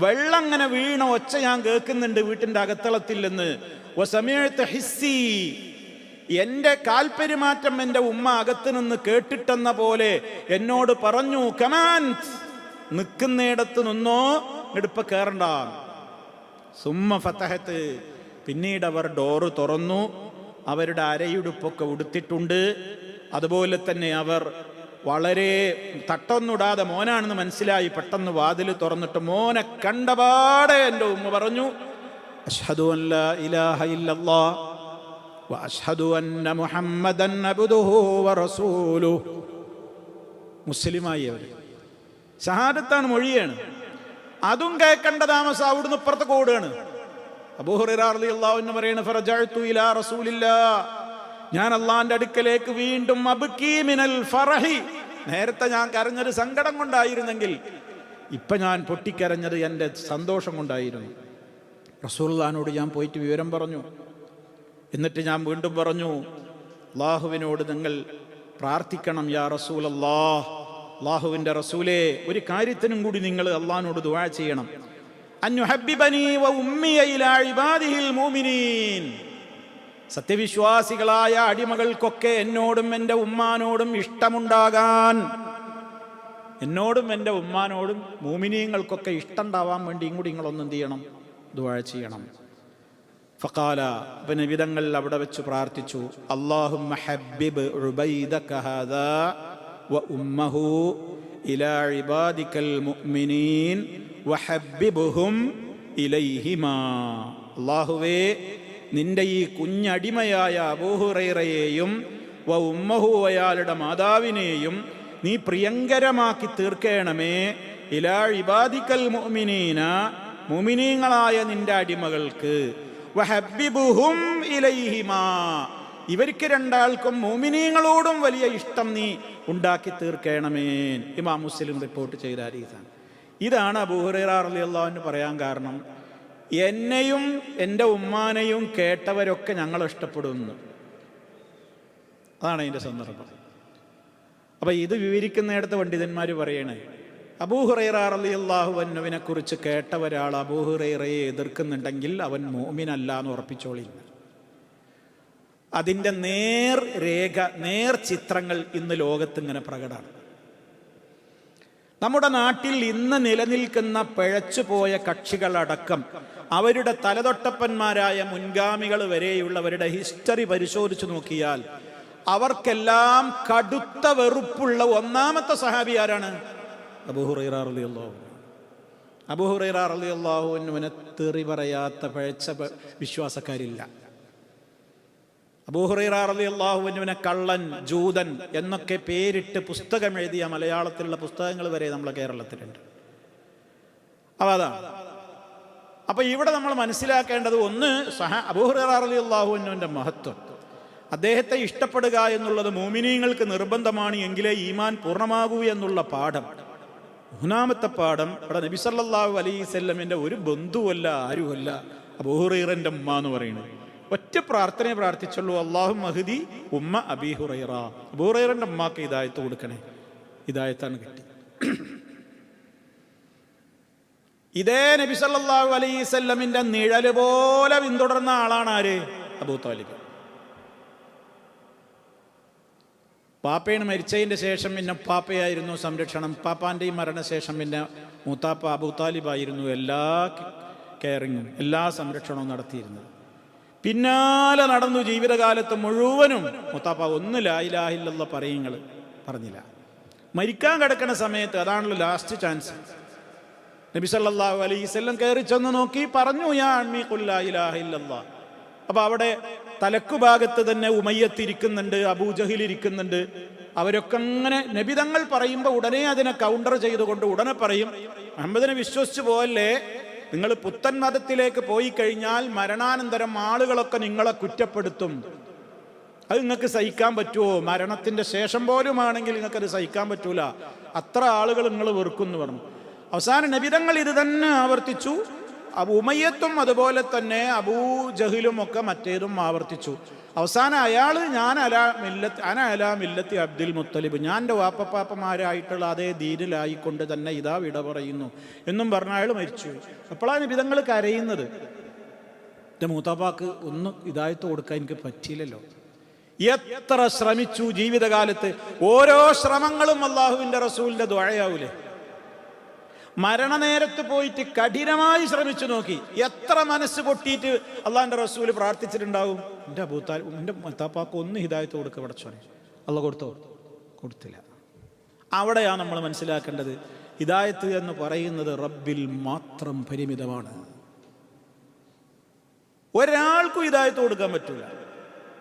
വെള്ളം അങ്ങനെ വീണ ഒച്ച ഞാൻ കേൾക്കുന്നുണ്ട് വീട്ടിൻ്റെ അകത്തളത്തിൽ നിന്ന്. വസമഅതു ഹിസ്സി, എൻ്റെ കാൽപെരുമാറ്റം എൻ്റെ ഉമ്മ അകത്ത് നിന്ന് കേട്ടിട്ടെന്ന പോലെ എന്നോട് പറഞ്ഞു, കമാൻ, നിൽക്കുന്നിടത്ത് നിന്നോ, ഇടുപ്പ കയറണ്ട. സുമ്മ ഫതഹത്ത്, പിന്നീട് അവർ ഡോറ് തുറന്നു. അവരുടെ അരയുടുപ്പൊക്കെ ഉടുത്തിട്ടുണ്ട്. അതുപോലെ തന്നെ അവർ വളരെ തട്ടൊന്നിടാതെ മോനാണെന്ന് മനസ്സിലായി. പെട്ടെന്ന് വാതിൽ തുറന്നിട്ട് മോനെ കണ്ടപാടെ എൻ്റെ ഉമ്മ പറഞ്ഞു, അശ്ഹദു അൻ ലാ ഇലാഹ ഇല്ലല്ലാഹ് വ അശ്ഹദു അന്ന മുഹമ്മദൻ അബ്ദുഹു വ റസൂലുഹു. മുസ്ലിമായി അവർ, ഷഹാദത്താണ്, മൊഴിയാണ്. അതും കേൾക്കേണ്ട താമസം അവിടുന്ന് ഇപ്പുറത്ത് ഓടുകയാണ്. അബൂ ഹുറൈറ റളിയല്ലാഹു അൻഹു പറയുന്നു, ഫറജഅതു ഇലാ റസൂലില്ലാഹ്, ഞാൻ അള്ളാന്റെ അടുക്കലേക്ക് വീണ്ടും അബ്കീ മിനൽ ഫറഹി, നേരത്തെ ഞാൻ കരഞ്ഞത് സങ്കടം കൊണ്ടായിരുന്നെങ്കിൽ ഇപ്പം ഞാൻ പൊട്ടിക്കരഞ്ഞത് എൻ്റെ സന്തോഷം കൊണ്ടായിരുന്നു. റസൂലുള്ളാഹിനോട് ഞാൻ പോയിട്ട് വിവരം പറഞ്ഞു. എന്നിട്ട് ഞാൻ വീണ്ടും പറഞ്ഞു, അള്ളാഹുവിനോട് നിങ്ങൾ പ്രാർത്ഥിക്കണം യാ റസൂലല്ലാഹ്, അള്ളാഹുവിൻ്റെ റസൂലേ, ഒരു കാര്യത്തിനും കൂടി നിങ്ങൾ അള്ളാഹിനോട് ദുആ ചെയ്യണം. അൻയുഹബ്ബിബനി വ ഉമ്മിയ ഇലാ ഇബാദിഹിൽ മുഅ്മിനീൻ, സത്യവിശ്വാസികളായ അടിമകൾക്കൊക്കെ എന്നോടും എൻ്റെ ഉമ്മാനോടും ഇഷ്ടമുണ്ടാകാൻ, എന്നോടും എൻ്റെ ഉമ്മാനോടും മുഅ്മിനീങ്ങൾക്കൊക്കെ ഇഷ്ടം ഉണ്ടാവാൻ വേണ്ടിയും കൂടി നിങ്ങളൊന്നും എന്ത് ചെയ്യണം? ദുആ ചെയ്യണം. ഫഖാല, അപ്പോൾ നബി തങ്ങൾ അവിടെ വെച്ച് പ്രാർത്ഥിച്ചു, അല്ലാഹുമ്മ ഹബ്ബിബ് ഉബൈദക ഹാദാ വ ഉമ്മഹു ഇലാ ഇബാദിക്കൽ മുഅ്മിനീൻ വഹബ്ബിബ്ഹും ഇലൈഹിമാ. അല്ലാഹുവേ, നിന്റെ ഈ കുഞ്ഞടിമയായ അബൂ ഹുറൈറയെയും വ ഉമ്മഹു, അയാളുടെ മാതാവിനെയും നീ പ്രിയങ്കരമാക്കി തീർക്കണമേ. ഇലാ ഇബാദിക്കൽ മുഅ്മിനീന, മുഅ്മിനീങ്ങളായ നിന്റെ അടിമകൾക്ക്. വഹബ്ബിബ്ഹും ഇലൈഹിമാ, ഇവർക്ക് രണ്ടാൾക്കും മുഅ്മിനീങ്ങളോടും വലിയ ഇഷ്ടം നീ ഉണ്ടാക്കി തീർക്കണമേ. ഇമാം മുസ്ലിം റിപ്പോർട്ട് ചെയ്ത ഹദീസാണ്. ഇതാണ് അബൂ ഹുറൈറ റളിയല്ലാഹു അൻഹു പറയാൻ കാരണം, എന്നെയും എൻ്റെ ഉമ്മാനെയും കേട്ടവരൊക്കെ ഞങ്ങൾ ഇഷ്ടപ്പെടുന്നു. അതാണ് അതിൻ്റെ സന്ദർഭം. അപ്പം ഇത് വിവരിക്കുന്നിടത്ത് പണ്ഡിതന്മാർ പറയണേ, അബൂ ഹുറൈറ റളിയല്ലാഹു അൻഹുവിനെ കുറിച്ച് കേട്ട ഒരാൾ അബൂ ഹുറൈറയെ എതിർക്കുന്നുണ്ടെങ്കിൽ അവൻ മുഅ്മിനല്ല എന്ന് ഉറപ്പിച്ചോളി. അതിൻ്റെ നേർ ചിത്രങ്ങൾ ഇന്ന് ലോകത്ത് ഇങ്ങനെ പ്രകടമാണ്. നമ്മുടെ നാട്ടിൽ ഇന്ന് നിലനിൽക്കുന്ന പിഴച്ചുപോയ കക്ഷികളടക്കം അവരുടെ തലതൊട്ടപ്പന്മാരായ മുൻഗാമികൾ വരെയുള്ളവരുടെ ഹിസ്റ്ററി പരിശോധിച്ചു നോക്കിയാൽ അവർക്കെല്ലാം കടുത്ത വെറുപ്പുള്ള ഒന്നാമത്തെ സഹാബി ആരാണ്? അബൂ ഹുറൈറ റളിയല്ലാഹു അൻഹു. അബൂ ഹുറൈറ റളിയല്ലാഹു അൻഹുവിനെ തെറി പറയാത്ത പിഴച്ച വിശ്വാസക്കാരില്ല. അബൂ ഹുറൈറ റളിയല്ലാഹു അൻഹുവിനെ കള്ളൻ, ജൂതൻ എന്നൊക്കെ പേരിട്ട് പുസ്തകം എഴുതിയ മലയാളത്തിലുള്ള പുസ്തകങ്ങൾ വരെ നമ്മളെ കേരളത്തിലുണ്ട്. അപ്പോൾ അതാണ്. അപ്പോൾ ഇവിടെ നമ്മൾ മനസ്സിലാക്കേണ്ടത്, ഒന്ന്, അബൂ ഹുറൈറ റളിയല്ലാഹു അൻഹുവിൻ്റെ മഹത്വം, അദ്ദേഹത്തെ ഇഷ്ടപ്പെടുക എന്നുള്ളത് മുഅ്മിനീങ്ങൾക്ക് നിർബന്ധമാണ്, എങ്കിലേ ഈമാൻ പൂർണ്ണമാകൂ എന്നുള്ള പാഠം. മൂന്നാമത്തെ പാഠം, ഇവിടെ നബി സല്ലല്ലാഹു അലൈഹി വസല്ലമിൻ്റെ ഒരു ബന്ധുവല്ല, ആരുമല്ല അബൂ ഹുറൈറൻ്റെ ഉമ്മ എന്ന് പറയുന്നത്. ഒറ്റ പ്രാർത്ഥനയെ പ്രാർത്ഥിച്ചുള്ളൂ, അല്ലാഹുമ്മ ഹ്ദി ഉമ്മ അബീ ഹുറൈറ. അബൂ ഹുറൈറൻ്റെ ഉമ്മാക്ക് ഹിദായത്ത് കൊടുക്കണേ. ഹിദായത്താണ് കിട്ടി. ഇതേ നബി സല്ലല്ലാഹു അലൈഹി വസല്ലമിൻ്റെ നിഴല് പോലെ പിന്തുടർന്ന ആളാണ് ആര്? അബൂ താലിബ്. പാപ്പയാണ് മരിച്ചതിൻ്റെ ശേഷം പിന്നെ പാപ്പയായിരുന്നു സംരക്ഷണം. പാപ്പാൻ്റെയും മരണശേഷം പിന്നെ മൂത്താപ്പ അബൂ താലിബായിരുന്നു എല്ലാ കെയറിങ്ങും എല്ലാ സംരക്ഷണവും നടത്തിയിരുന്നത്. പിന്നാലെ നടന്നു ജീവിതകാലത്ത് മുഴുവനും മൂത്താപ്പ ഒന്ന് ലാ ഇലാഹ ഇല്ലല്ലാഹ് പറയുങ്ങൾ പറഞ്ഞില്ല. മരിക്കാൻ കിടക്കുന്ന സമയത്ത് അതാണല്ലോ ലാസ്റ്റ് ചാൻസ്. നബി സല്ലല്ലാഹു അലൈഹി വസല്ലം കയറി ചെന്ന് നോക്കി, പറഞ്ഞു, യാ അമ്മീ ഖുൽ ലാ ഇലാഹ ഇല്ലല്ലാഹ്. അപ്പോൾ അവിടെ തലക്കുഭാഗത്ത് തന്നെ ഉമയ്യത്ത് ഇരിക്കുന്നുണ്ട്, അബൂജഹിൽ ഇരിക്കുന്നുണ്ട്. അവരൊക്കെ അങ്ങനെ നബിതങ്ങൾ പറയുമ്പോൾ ഉടനെ അതിനെ കൗണ്ടർ ചെയ്തുകൊണ്ട് ഉടനെ പറയും, മുഹമ്മദിനെ വിശ്വസിച്ച് പോയല്ലേ, നിങ്ങൾ പുത്തൻ മതത്തിലേക്ക് പോയി കഴിഞ്ഞാൽ മരണാനന്തരം ആളുകളൊക്കെ നിങ്ങളെ കുറ്റപ്പെടുത്തും. അത് നിങ്ങൾക്ക് സഹിക്കാൻ പറ്റുമോ? മരണത്തിൻ്റെ ശേഷം പോലുമാണെങ്കിൽ നിങ്ങൾക്കത് സഹിക്കാൻ പറ്റൂല, അത്ര ആളുകൾ നിങ്ങൾ വെറുക്കുന്നു പറഞ്ഞു. അവസാന നബിതങ്ങൾ ഇത് തന്നെ ആവർത്തിച്ചു. ഉമയ്യത്തും അതുപോലെ തന്നെ അബൂ ജഹിലും ഒക്കെ മറ്റേതും ആവർത്തിച്ചു. അവസാനം അയാൾ അനാ മില്ലത്തി അബ്ദുൽ മുത്തലിബ്, ഞാൻ എൻ്റെ വാപ്പപ്പാപ്പമാരായിട്ടുള്ള അതേ ദീനിലായിക്കൊണ്ട് തന്നെ ഇതാ വിട പറയുന്നു എന്നും പറഞ്ഞ അയാൾ മരിച്ചു. അപ്പോഴാണ് നബിതങ്ങൾ കരയുന്നത്, എൻ്റെ മൂത്താപ്പാക്ക് ഒന്ന് ഹിദായത്ത് കൊടുക്കാൻ എനിക്ക് പറ്റിയില്ലല്ലോ. എത്ര ശ്രമിച്ചു ജീവിതകാലത്ത്, ഓരോ ശ്രമങ്ങളും അള്ളാഹുവിൻ്റെ റസൂലിൻ്റെ ദുആയാവൂലേ. മരണനേരത്ത് പോയിട്ട് കഠിനമായി ശ്രമിച്ചു നോക്കി, എത്ര മനസ്സ് പൊട്ടിയിട്ട് അള്ളാഹിൻ്റെ റസൂൽ പ്രാർത്ഥിച്ചിട്ടുണ്ടാവും, എൻ്റെ മൂത്താപ്പാക്ക് ഒന്ന് ഹിദായത്ത് കൊടുക്കുക പടച്ചോനെ. അള്ളാഹ് കൊടുത്തോ? കൊടുത്തില്ല. അവിടെയാണ് നമ്മൾ മനസ്സിലാക്കേണ്ടത്, ഹിദായത്ത് എന്ന് പറയുന്നത് റബ്ബിൽ മാത്രം പരിമിതമാണ്. ഒരാൾക്കും ഹിദായത്ത് കൊടുക്കാൻ പറ്റില്ല.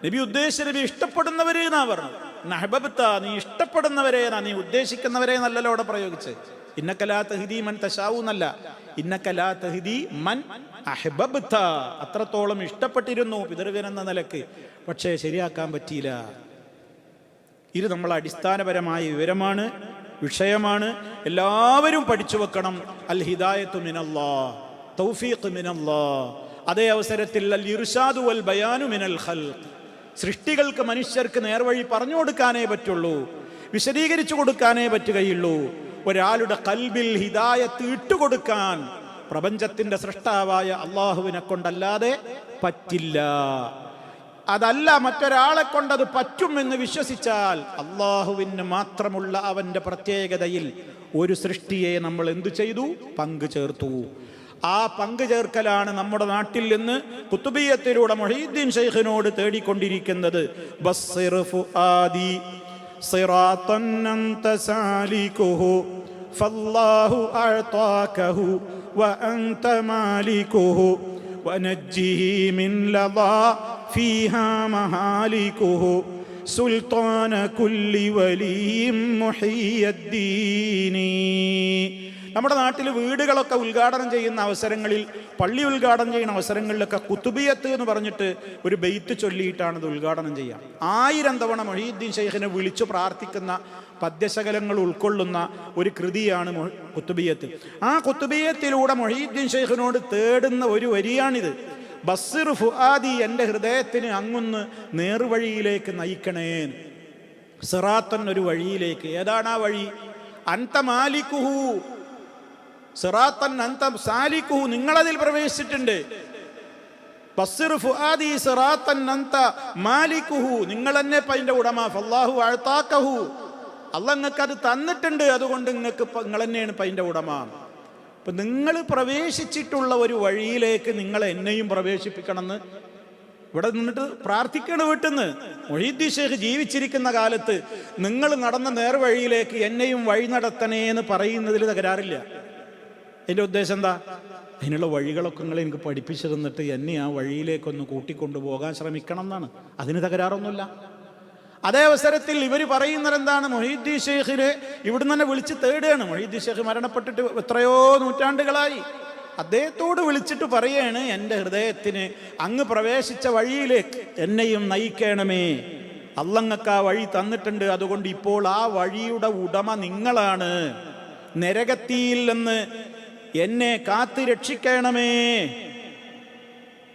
നബി ഉദ്ദേശിച്ച നബി ഇഷ്ടപ്പെടുന്നവരെ എന്നാ പറഞ്ഞത്. നഹബബ്ത, നീ ഇഷ്ടപ്പെടുന്നവരെ, നീ ഉദ്ദേശിക്കുന്നവരെ നല്ലല്ലോ അവിടെ പ്രയോഗിച്ച്. ഇന്നക ലാ തഹ്ദീ മൻ തശാഉ എന്നല്ല, ഇന്നക ലാ തഹ്ദീ മൻ അഹ്ബബ്ത. അത്രത്തോളം ഇഷ്ടപ്പെട്ടിരുന്നു പിതൃവ്യൻ എന്ന നിലക്ക്, പക്ഷേ ശരിയാക്കാൻ പറ്റിയില്ല. ഇത് നമ്മൾ അടിസ്ഥാനപരമായ വിവരമാണ്, വിഷയമാണ്, എല്ലാവരും പഠിച്ചു വെക്കണം. അൽ ഹിദായത്തു മിനല്ലാഹ്, തൗഫീഖ് മിനല്ലാഹ്. അതേ അവസരത്തിൽ അൽ ഇർശാദു വൽ ബയാനു മിനൽ ഖൽഖ്, സൃഷ്ടികൾക്ക് മനുഷ്യർക്ക് നേർവഴി പറഞ്ഞു കൊടുക്കാനേ പറ്റുള്ളൂ, വിശദീകരിച്ചു കൊടുക്കാനേ പറ്റുകയുള്ളൂ. ഒരാളുടെ കൽബിൽ ഹിദായത്ത് ഇട്ടുകൊടുക്കാൻ പ്രപഞ്ചത്തിന്റെ സൃഷ്ടാവായ അള്ളാഹുവിനെ കൊണ്ടല്ലാതെ പറ്റില്ല. അതല്ല, മറ്റൊരാളെ കൊണ്ടത് പറ്റുമെന്ന് വിശ്വസിച്ചാൽ അള്ളാഹുവിന് മാത്രമുള്ള അവന്റെ പ്രത്യേകതയിൽ ഒരു സൃഷ്ടിയെ നമ്മൾ എന്തു ചെയ്തു? പങ്കു ചേർത്തു. ആ പങ്കു ചേർക്കലാണ് നമ്മുടെ നാട്ടിൽ നിന്ന് കുത്തുബിയ്യത്തിലൂടെ മുഹീദ്ദീൻ ശൈഖിനോട് തേടിക്കൊണ്ടിരിക്കുന്നത്. ബസ്സിർ ഫുആദി സിറാത്തൻ അൻത സാലികുഹു ഫല്ലാഹു അഅതാകഹു വഅൻത മാലികുഹു വനജ്ജിഹി മിൻ ലദാ ഫീഹാ മഹാലികുഹു സുൽത്താന കുല്ലി വലിയും മുഹിയദ്ദീനി. നമ്മുടെ നാട്ടിൽ വീടുകളൊക്കെ ഉദ്ഘാടനം ചെയ്യുന്ന അവസരങ്ങളിൽ, പള്ളി ഉദ്ഘാടനം ചെയ്യുന്ന അവസരങ്ങളിലൊക്കെ കുത്തുബിയത്ത് എന്ന് പറഞ്ഞിട്ട് ഒരു ബെയ്ത്ത് ചൊല്ലിയിട്ടാണ് ഇത് ഉദ്ഘാടനം ചെയ്യുക. 1000 തവണ മുഹീദ്ദീൻ ശൈഖിനെ വിളിച്ചു പ്രാർത്ഥിക്കുന്ന പദ്യശകലങ്ങൾ ഉൾക്കൊള്ളുന്ന ഒരു കൃതിയാണ് കുത്തുബിയത്ത്. ആ കുത്തുബിയത്തിലൂടെ മുഹീദ്ദീൻ ശൈഖിനോട് തേടുന്ന ഒരു വരിയാണിത്. ബസ്സിർ ഫുആദി, എൻ്റെ ഹൃദയത്തിന് അങ്ങൊന്ന് നേർവഴിയിലേക്ക് നയിക്കണേ. സിറാത്തൻ, ഒരു വഴിയിലേക്ക്. ഏതാണ് ആ വഴി? അൻത മാലിക്കുഹു, സിറാത്തൻ അൻത സാലിക്കുഹു, നിങ്ങളതിൽ പ്രവേശിച്ചിട്ടുണ്ട്. ബസ്സിർ ഫുആദി സിറാത്തൻ അൻത മാലിക്കുഹു, നിങ്ങൾ തന്നെ അതിൻ്റെ ഉടമ. ഫല്ലാഹു അഅതാകഹു, അള്ളാഹ് നിങ്ങൾക്ക് അത് തന്നിട്ടുണ്ട്, അതുകൊണ്ട് നിങ്ങൾ തന്നെയാണ് അതിൻ്റെ ഉടമ. അപ്പം നിങ്ങൾ പ്രവേശിച്ചിട്ടുള്ള ഒരു വഴിയിലേക്ക് നിങ്ങൾ എന്നെയും പ്രവേശിപ്പിക്കണമെന്ന് ഇവിടെ നിന്നിട്ട് പ്രാർത്ഥിക്കണം. വീട്ടിൽ നിന്ന് മുഹീദ്ദീൻ ശൈഖ് ജീവിച്ചിരിക്കുന്ന കാലത്ത് നിങ്ങൾ നടന്ന നേർവഴിയിലേക്ക് എന്നെയും വഴി നടത്തണേ എന്ന് പറയുന്നതിൽ തകരാറില്ല. അതിൻ്റെ ഉദ്ദേശം എന്താ? അതിനുള്ള വഴികളൊക്കെ നിങ്ങൾ എനിക്ക് പഠിപ്പിച്ചു തന്നിട്ട് എന്നെ ആ വഴിയിലേക്കൊന്ന് കൂട്ടിക്കൊണ്ടുപോകാൻ ശ്രമിക്കണം എന്നാണ്. അതിന് തകരാറൊന്നുമില്ല. അതേ അവസരത്തിൽ ഇവർ പറയുന്നത് എന്താണ്? മുഹീദ്ദീൻ ശൈഖിനെ ഇവിടുന്ന് തന്നെ വിളിച്ച് തേടുകയാണ്. മുഹീദ്ദീൻ ശൈഖ് മരണപ്പെട്ടിട്ട് എത്രയോ നൂറ്റാണ്ടുകളായി. അദ്ദേഹത്തോട് വിളിച്ചിട്ട് പറയാണ്, എൻ്റെ ഹൃദയത്തിന് അങ്ങ് പ്രവേശിച്ച വഴിയിലേക്ക് എന്നെയും നയിക്കണമേ. അള്ളങ്ങക്ക് ആ വഴി തന്നിട്ടുണ്ട്, അതുകൊണ്ട് ഇപ്പോൾ ആ വഴിയുടെ ഉടമ നിങ്ങളാണ്. നരകത്തിയിൽ നിന്ന് എന്നെ കാത്ത് രക്ഷിക്കണമേ.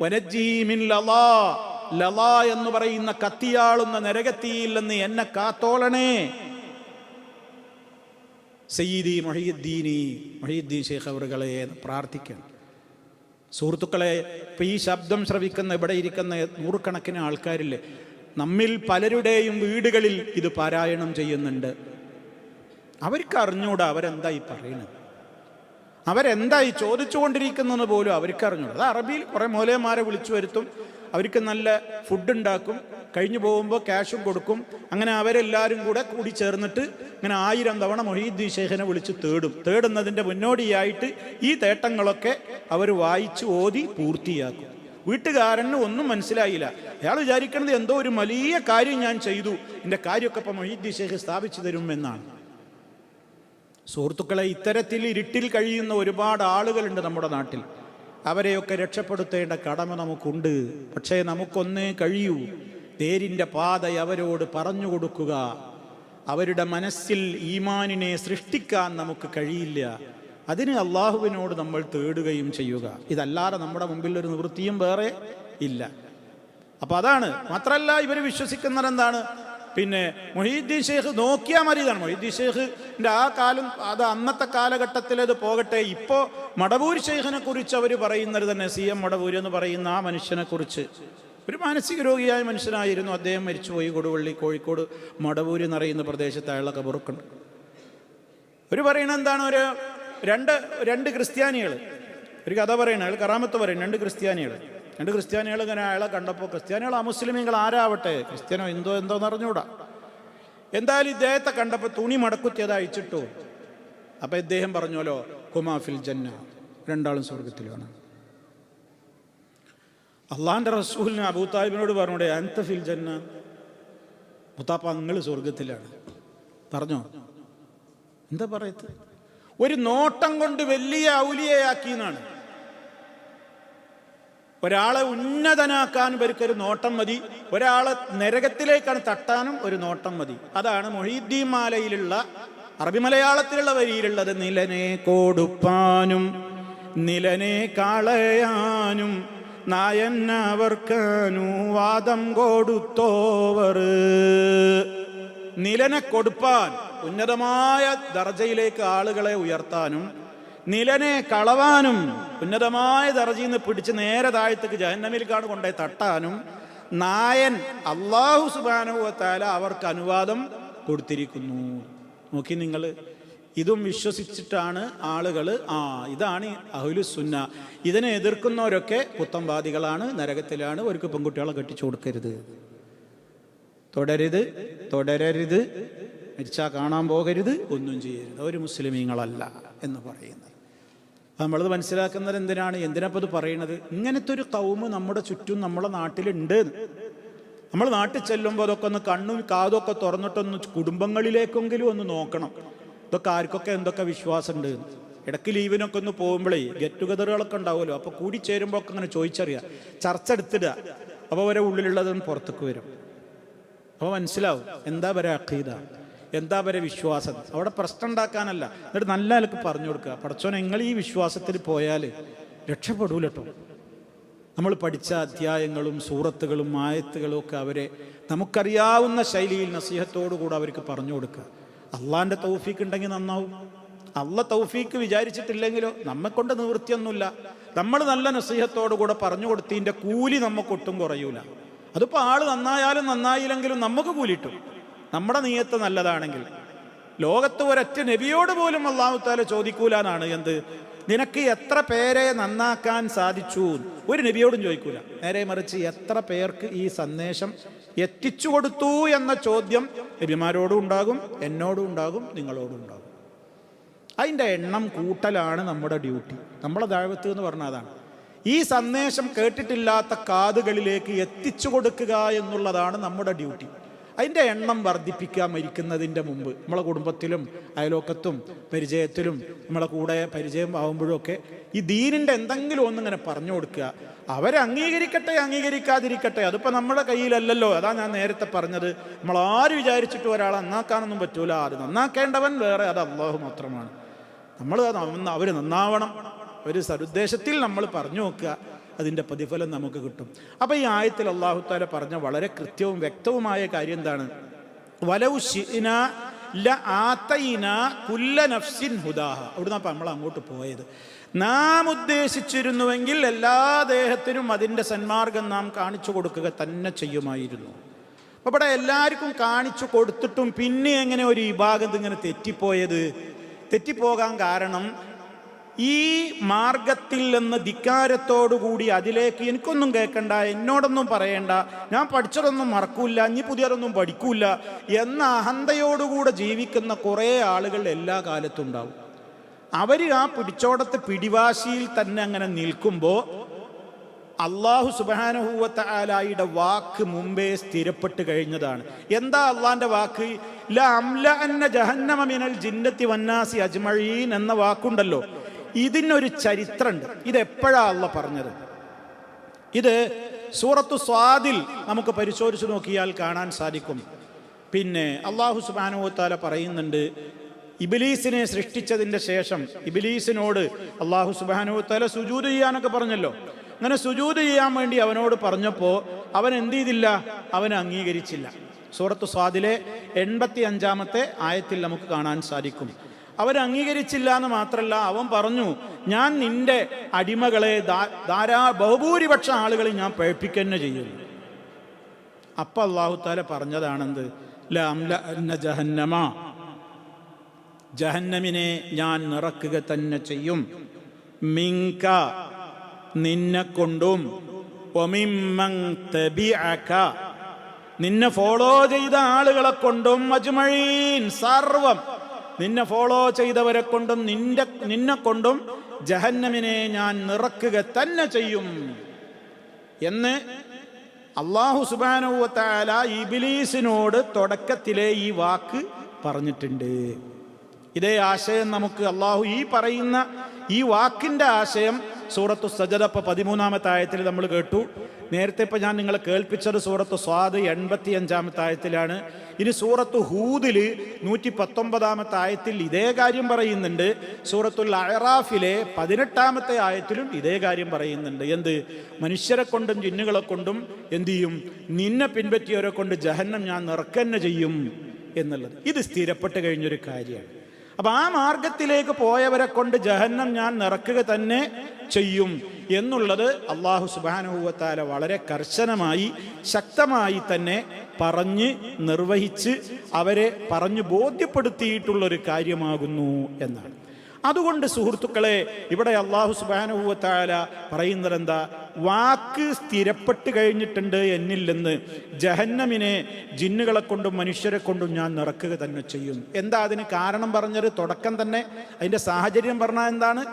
വനജ്ജീ മിൻ ലളാ, ലളാ എന്ന് പറയുന്ന കത്തിയാളുന്ന നരകത്തിയിൽ നിന്ന് എന്നെ കാത്തോളണേ. സയ്യിദി മുഹീദ്ദീൻ ശൈഖ് അവറുകളെ പ്രാർത്ഥിക്കണം. സുഹൃത്തുക്കളെ, ഇപ്പം ഈ ശബ്ദം ശ്രവിക്കുന്ന ഇവിടെ ഇരിക്കുന്ന നൂറുകണക്കിന് ആൾക്കാരില്ലേ, നമ്മിൽ പലരുടെയും വീടുകളിൽ ഇത് പാരായണം ചെയ്യുന്നുണ്ട്. അവർക്ക് അറിഞ്ഞൂടാ അവരെന്തായി പറയുന്നത്, അവരെന്തായി ചോദിച്ചുകൊണ്ടിരിക്കുന്നത് പോലും അവർക്ക് അറിഞ്ഞൂടാ. അത് അറബിയിൽ കുറേ മൗലവിമാരെ വിളിച്ചു വരുത്തും, അവർക്ക് നല്ല ഫുഡ് ഉണ്ടാക്കും, കഴിഞ്ഞു പോകുമ്പോൾ ക്യാഷും കൊടുക്കും. അങ്ങനെ അവരെല്ലാവരും കൂടി ചേർന്നിട്ട് ഇങ്ങനെ 1000 തവണ മുഹീദ്ദീൻ ശൈഖിനെ വിളിച്ച് തേടുന്നതിൻ്റെ മുന്നോടിയായിട്ട് ഈ തേട്ടങ്ങളൊക്കെ അവർ വായിച്ച് ഓതി പൂർത്തിയാക്കും. വീട്ടുകാരന് ഒന്നും മനസ്സിലായില്ല. അയാൾ വിചാരിക്കുന്നത് എന്തോ ഒരു വലിയ കാര്യം ഞാൻ ചെയ്തു, എൻ്റെ കാര്യമൊക്കെ ഇപ്പം മുഹീദ്ദീൻ ശൈഖ് സ്ഥാപിച്ചു തരും എന്നാണ്. സുഹൃത്തുക്കളെ, ഇത്തരത്തിൽ ഇരുട്ടിൽ കഴിയുന്ന ഒരുപാട് ആളുകളുണ്ട് നമ്മുടെ നാട്ടിൽ. അവരെയൊക്കെ രക്ഷപ്പെടുത്തേണ്ട കടമ നമുക്കുണ്ട്. പക്ഷേ നമുക്കൊന്നേ കഴിയൂ, പേരിൻ്റെ പാത അവരോട് പറഞ്ഞു കൊടുക്കുക. അവരുടെ മനസ്സിൽ ഈമാനിനെ സൃഷ്ടിക്കാൻ നമുക്ക് കഴിയില്ല. അതിന് അള്ളാഹുവിനോട് നമ്മൾ തേടുകയും ചെയ്യുക. ഇതല്ലാതെ നമ്മുടെ മുമ്പിൽ ഒരു നിവൃത്തിയും വേറെ ഇല്ല. അപ്പം അതാണ്. മാത്രമല്ല ഇവർ വിശ്വസിക്കുന്നത് എന്താണ്? പിന്നെ മൊഹീദ്ദീൻ ഷെയ്ഖ് നോക്കിയാൽ മതി. ഇതാണ് മൊഹീദ്ദീൻ ഷെയ്ഖിൻ്റെ ആ കാലം, അത് അന്നത്തെ കാലഘട്ടത്തിലത് പോകട്ടെ. ഇപ്പോൾ മടവൂർ ഷെയ്ഖിനെ കുറിച്ച് അവർ പറയുന്നത് തന്നെ, CM മടവൂർ എന്ന് പറയുന്ന ആ മനുഷ്യനെ കുറിച്ച്, ഒരു മാനസിക രോഗിയായ മനുഷ്യനായിരുന്നു. അദ്ദേഹം മരിച്ചുപോയി. കൊടുവള്ളി, കോഴിക്കോട് മടവൂർ എന്നറിയുന്ന പ്രദേശത്ത് അയാളെ കബറൊക്കെയുണ്ട്. ഒരു പറയണത് എന്താണ്? രണ്ട് ക്രിസ്ത്യാനികൾ ഒരു കഥ പറയണം. അയാൾ കറാമത്ത് പറയണം. രണ്ട് ക്രിസ്ത്യാനികൾ ഇങ്ങനെ അയാളെ കണ്ടപ്പോൾ, ക്രിസ്ത്യാനികൾ അമുസ്ലിമീങ്ങൾ ആരാവട്ടെ, ക്രിസ്ത്യാനോ എന്തോന്ന് അറിഞ്ഞൂടാ, എന്തായാലും ഇദ്ദേഹത്തെ കണ്ടപ്പോൾ തുണി മടക്കുത്തിയത് അയച്ചിട്ടു. അപ്പം ഇദ്ദേഹം പറഞ്ഞോലോ, ഹുമാഫിൽ ജന്ന, രണ്ടാളും സ്വർഗത്തിലാണ്. അള്ളാഹിൻ്റെ റസൂലിന് അബൂ താലിബിനോട് പറഞ്ഞൂടെ, അൻത ഫിൽ ജന്ന, മുത്താപ്പ നിങ്ങൾ സ്വർഗത്തിലാണ് പറഞ്ഞോ? എന്താ പറയത്ത്? ഒരു നോട്ടം കൊണ്ട് വലിയ ഔലിയയാക്കി എന്നാണ്. ഒരാളെ ഉന്നതനാക്കാൻ ഇവർക്കൊരു നോട്ടം മതി, ഒരാളെ നരകത്തിലേക്കാണ് തട്ടാനും ഒരു നോട്ടം മതി. അതാണ് മൊഹീദ്ദീൻ മാലയിലുള്ള, അറബി മലയാളത്തിലുള്ള വരിയിലുള്ളത്. നിലനെ കൊടുപ്പാനും നിലനെ കളയാനും നായന്നവർക്കനുവാദം കൊടുത്തോവർ. നിലനെ കൊടുപ്പാൻ, ഉന്നതമായ ദർജയിലേക്ക് ആളുകളെ ഉയർത്താനും, നിലനെ കളവാനും, ഉന്നതമായ ദർജയിൽ നിന്ന് പിടിച്ച് നേരെ താഴത്തേക്ക് ജഹന്നമിലേക്കാണ് കൊണ്ടുപോയി തട്ടാനും നായൻ അല്ലാഹു സുബ്ഹാനഹു വ തആല അവർക്ക് അനുവാദം കൊടുത്തിരിക്കുന്നു. നോക്കി നിങ്ങൾ, ഇതും വിശ്വസിച്ചിട്ടാണ് ആളുകൾ ഇതാണ് അഹ്ലുസ് സുന്ന. ഇതിനെ എതിർക്കുന്നവരൊക്കെ പുത്തംവാദികളാണ്, നരകത്തിലാണ്, അവർക്ക് പെൺകുട്ടികളെ കെട്ടിച്ചു കൊടുക്കരുത്, തുടരരുത്, മരിച്ചാൽ കാണാൻ പോകരുത്, ഒന്നും ചെയ്യരുത്, അവർ മുസ്ലിമീങ്ങളല്ല എന്ന് പറയുന്നത്. നമ്മളത് മനസ്സിലാക്കുന്നത് എന്തിനാപ്പോൾ ഇത് പറയുന്നത്? ഇങ്ങനത്തെ ഒരു കൗമ് നമ്മുടെ ചുറ്റും നമ്മളെ നാട്ടിലുണ്ട്. നമ്മൾ നാട്ടിൽ ചെല്ലുമ്പോൾ അതൊക്കെ ഒന്ന് കണ്ണും കാതും ഒക്കെ തുറന്നിട്ടൊന്ന് കുടുംബങ്ങളിലേക്കെങ്കിലും ഒന്ന് നോക്കണം. ഇതൊക്കെ ആർക്കൊക്കെ എന്തൊക്കെ വിശ്വാസമുണ്ട്. ഇടയ്ക്ക് ലീവിനൊക്കെ ഒന്ന് പോകുമ്പോഴേ ഗെറ്റ് ടുഗദറുകളൊക്കെ ഉണ്ടാവുമല്ലോ, അപ്പോൾ കൂടി ചേരുമ്പോൾ ഒക്കെ അങ്ങനെ ചോദിച്ചറിയുക, ചർച്ച എടുത്തിടുക. അപ്പോൾ അവരെ ഉള്ളിലുള്ളതൊന്ന് പുറത്തേക്ക് വരും. അപ്പോൾ മനസ്സിലാവും എന്താ വരെ അഖീദ, എന്താ വരെ വിശ്വാസം. അവിടെ പ്രശ്നം ഉണ്ടാക്കാനല്ല, എന്നിട്ട് നല്ല ആൾക്ക് പറഞ്ഞു കൊടുക്കുക, പടച്ചോനെ നിങ്ങൾ ഈ വിശ്വാസത്തിൽ പോയാൽ രക്ഷപ്പെടൂല കേട്ടോ. നമ്മൾ പഠിച്ച അധ്യായങ്ങളും സൂറത്തുകളും ആയത്തുകളും ഒക്കെ അവരെ നമുക്കറിയാവുന്ന ശൈലിയിൽ നസീഹത്തോടുകൂടെ അവർക്ക് പറഞ്ഞു കൊടുക്കുക. അള്ളാൻ്റെ തൗഫീക്ക് ഉണ്ടെങ്കിൽ നന്നാവും. അള്ള തൗഫീക്ക് വിചാരിച്ചിട്ടില്ലെങ്കിലോ നമ്മെക്കൊണ്ട് നിവൃത്തിയൊന്നുമില്ല. നമ്മൾ നല്ല നസീഹത്തോടുകൂടെ പറഞ്ഞു കൊടുത്തതിൻ്റെ കൂലി നമുക്കൊട്ടും കുറയൂല. അതിപ്പോൾ ആൾ നന്നായാലും നന്നായില്ലെങ്കിലും നമുക്ക് കൂലിട്ടും, നമ്മുടെ നിയത്ത് നല്ലതാണെങ്കിൽ. ലോകത്ത് ഒരൊറ്റ നബിയോട് പോലും അല്ലാഹു തആല ചോദിക്കൂല എന്നാണ്. എന്ത്, നിനക്ക് എത്ര പേരെ നന്നാക്കാൻ സാധിച്ചു? ഒരു നബിയോടും ചോദിക്കൂല. നേരെ മറിച്ച് എത്ര പേർക്ക് ഈ സന്ദേശം എത്തിച്ചു കൊടുത്തു എന്ന ചോദ്യം നബിമാരോടും ഉണ്ടാകും, എന്നോടും ഉണ്ടാകും, നിങ്ങളോടും ഉണ്ടാകും. അതിൻ്റെ എണ്ണം കൂട്ടലാണ് നമ്മുടെ ഡ്യൂട്ടി. നമ്മളെ ദഅവത്ത് എന്ന് പറഞ്ഞാൽ അതാണ്. ഈ സന്ദേശം കേട്ടിട്ടില്ലാത്ത കാതുകളിലേക്ക് എത്തിച്ചു കൊടുക്കുക എന്നുള്ളതാണ് നമ്മുടെ ഡ്യൂട്ടി. അതിൻ്റെ എണ്ണം വർദ്ധിപ്പിക്കാൻ മരിക്കുന്നതിൻ്റെ മുമ്പ് നമ്മളെ കുടുംബത്തിലും അയലോക്കത്തും പരിചയത്തിലും നമ്മളെ കൂടെ പരിചയം ആവുമ്പോഴും ഒക്കെ ഈ ദീനിൻ്റെ എന്തെങ്കിലും ഒന്നിങ്ങനെ പറഞ്ഞു കൊടുക്കുക. അവരെ അംഗീകരിക്കട്ടെ അംഗീകരിക്കാതിരിക്കട്ടെ, അതിപ്പോൾ നമ്മുടെ കയ്യിലല്ലല്ലോ. അതാ ഞാൻ നേരത്തെ പറഞ്ഞത്, നമ്മളാര് വിചാരിച്ചിട്ട് ഒരാളെ നന്നാക്കാനൊന്നും പറ്റൂല. അത് നന്നാക്കേണ്ടവൻ വേറെ, അത് അല്ലാഹു മാത്രമാണ്. നമ്മൾ അവർ നന്നാവണം, ഒരു സതുദ്ദേശത്തിൽ നമ്മൾ പറഞ്ഞു നോക്കുക, അതിൻ്റെ പ്രതിഫലം നമുക്ക് കിട്ടും. അപ്പോൾ ഈ ആയത്തിൽ അല്ലാഹു തആല പറഞ്ഞ വളരെ കൃത്യവും വ്യക്തവുമായ കാര്യം എന്താണ്? വലൗ ശിഅ്നാ ലആതൈനാ കുല്ല നഫ്സിൻ ഹുദാഹ. അവിടുന്ന് അപ്പം നമ്മൾ അങ്ങോട്ട് പോയത്. നാം ഉദ്ദേശിച്ചിരുന്നുവെങ്കിൽ എല്ലാ ദേഹത്തിനും അതിൻ്റെ സന്മാർഗം നാം കാണിച്ചു കൊടുക്കുക തന്നെ ചെയ്യുമായിരുന്നു. അപ്പോൾ ഇവിടെ എല്ലാവർക്കും കാണിച്ചു കൊടുത്തിട്ടും പിന്നെ എങ്ങനെ ഒരു വിഭാഗം ഇങ്ങനെ തെറ്റിപ്പോകാൻ കാരണം, ഈ മാർഗത്തിൽ നിന്ന് ധിക്കാരത്തോടുകൂടി അതിലേക്ക് എനിക്കൊന്നും കേൾക്കണ്ട, എന്നോടൊന്നും പറയണ്ട, ഞാൻ പഠിച്ചതൊന്നും മറക്കൂല, ഇനി പുതിയതൊന്നും പഠിക്കൂല എന്ന അഹന്തയോടുകൂടെ ജീവിക്കുന്ന കുറേ ആളുകൾ എല്ലാ കാലത്തും ഉണ്ടാവും. അവർ ആ പിടിച്ചോടത്ത് പിടിവാശിയിൽ തന്നെ അങ്ങനെ നിൽക്കുമ്പോൾ അല്ലാഹു സുബ്ഹാനഹു വ തആലയുടെ വാക്ക് മുമ്പേ സ്ഥിരപ്പെട്ട് കഴിഞ്ഞതാണ്. എന്താ അള്ളാന്റെ വാക്ക്? ലഅംലഅന്ന ജഹന്നമ മിനൽ ജിന്നത്തി വന്നാസി അജ്മഈൻ എന്ന വാക്കുണ്ടല്ലോ. ഇതിനൊരു ചരിത്രമുണ്ട്. ഇതെപ്പോഴാ അള്ളാഹ് പറഞ്ഞത്? ഇത് സൂറത്തു സ്വാദിൽ നമുക്ക് പരിശോധിച്ച് നോക്കിയാൽ കാണാൻ സാധിക്കും. പിന്നെ അല്ലാഹു സുബ്ഹാനഹു വ തആല പറയുന്നുണ്ട്, ഇബ്ലീസിനെ സൃഷ്ടിച്ചതിൻ്റെ ശേഷം ഇബ്ലീസിനോട് അല്ലാഹു സുബ്ഹാനഹു വ തആല സുജൂദ് ചെയ്യാനൊക്കെ പറഞ്ഞല്ലോ. അങ്ങനെ സുജൂദ് ചെയ്യാൻ വേണ്ടി അവനോട് പറഞ്ഞപ്പോൾ അവൻ എന്ത് ചെയ്തില്ല? അവൻ അംഗീകരിച്ചില്ല. സൂറത്തു സ്വാദിലെ 85-ാമത്തെ ആയത്തിൽ നമുക്ക് കാണാൻ സാധിക്കും. അവൻ അംഗീകരിച്ചില്ല എന്ന് മാത്രമല്ല, അവൻ പറഞ്ഞു, ഞാൻ നിന്റെ അടിമകളെ ബഹുഭൂരിപക്ഷം ആളുകളെ ഞാൻ പഴപ്പിക്കന്നെ ചെയ്യുന്നു. അപ്പം അല്ലാഹു തആല പറഞ്ഞതാണെന്ത്? ജഹന്നമിനെ ഞാൻ നിറക്കുക തന്നെ ചെയ്യും, മിങ്ക നിന്നെ കൊണ്ടും, വമിമ്മൻ തബിഅക നിന്നെ ഫോളോ ചെയ്ത ആളുകളെ കൊണ്ടും, അജ്മഈൻ സർവം നിന്നെ ഫോളോ ചെയ്തവരെ കൊണ്ടും നിന്നെ കൊണ്ടും ജഹന്നമിനെ ഞാൻ നിറക്കുക തന്നെ ചെയ്യും എന്ന് അല്ലാഹു സുബ്ഹാനഹു വ തആല ഇബ്ലീസിനോട് തുടക്കത്തിലെ ഈ വാക്ക് പറഞ്ഞിട്ടുണ്ട്. ഇതേ ആശയം നമുക്ക് അല്ലാഹു ഈ പറയുന്ന ഈ വാക്കിൻ്റെ ആശയം സൂറത്തു സജദ 13-ാമത്തെ ആയത്തിൽ നമ്മൾ കേട്ടു. നേരത്തെ ഇപ്പം ഞാൻ നിങ്ങളെ കേൾപ്പിച്ചത് സൂറത്തു സ്വാദ് 85-ാമത്തെ ആയത്തിലാണ്. ഇനി സൂറത്തു ഹൂദിൽ 119-ാമത്തെ ആയത്തിൽ ഇതേ കാര്യം പറയുന്നുണ്ട്. സൂറത്തുൽ അഅറാഫിലെ 18-ാമത്തെ ആയത്തിലും ഇതേ കാര്യം പറയുന്നുണ്ട്. എന്ത്? മനുഷ്യരെ കൊണ്ടും ജിന്നുകളെ കൊണ്ടും എന്തു ചെയ്യും? നിന്നെ പിൻപറ്റിയവരെ കൊണ്ട് ജഹന്നം ഞാൻ നിറക്കന്നെ ചെയ്യും എന്നുള്ളത്. ഇത് സ്ഥിരപ്പെട്ട് കഴിഞ്ഞൊരു കാര്യമാണ്. അപ്പം ആ മാർഗത്തിലേക്ക് പോയവരെ കൊണ്ട് ജഹന്നം ഞാൻ നിറക്കുക തന്നെ ചെയ്യും എന്നുള്ളത് അല്ലാഹു സുബ്ഹാനഹു വ തആല വളരെ കർശനമായി ശക്തമായി തന്നെ പറഞ്ഞ് നിർവഹിച്ച് അവരെ പറഞ്ഞു ബോധ്യപ്പെടുത്തിയിട്ടുള്ളൊരു കാര്യമാകുന്നു എന്നാണ്. അതുകൊണ്ട് സുഹൃത്തുക്കളെ, ഇവിടെ അല്ലാഹു സുബ്ഹാനഹു വ തആല പറയുന്നത് എന്താ? വാക്ക് സ്ഥിരപ്പെട്ട് കഴിഞ്ഞിട്ടുണ്ട് എന്നിൽ നിന്ന്, ജഹന്നമിനെ ജിന്നുകളെ കൊണ്ടും മനുഷ്യരെ കൊണ്ടും ഞാൻ നിറക്കുക തന്നെ ചെയ്യും. എന്താ അതിന് കാരണം പറഞ്ഞത്? തുടക്കം തന്നെ അതിൻ്റെ സാഹചര്യം പറഞ്ഞാൽ എന്താണ്?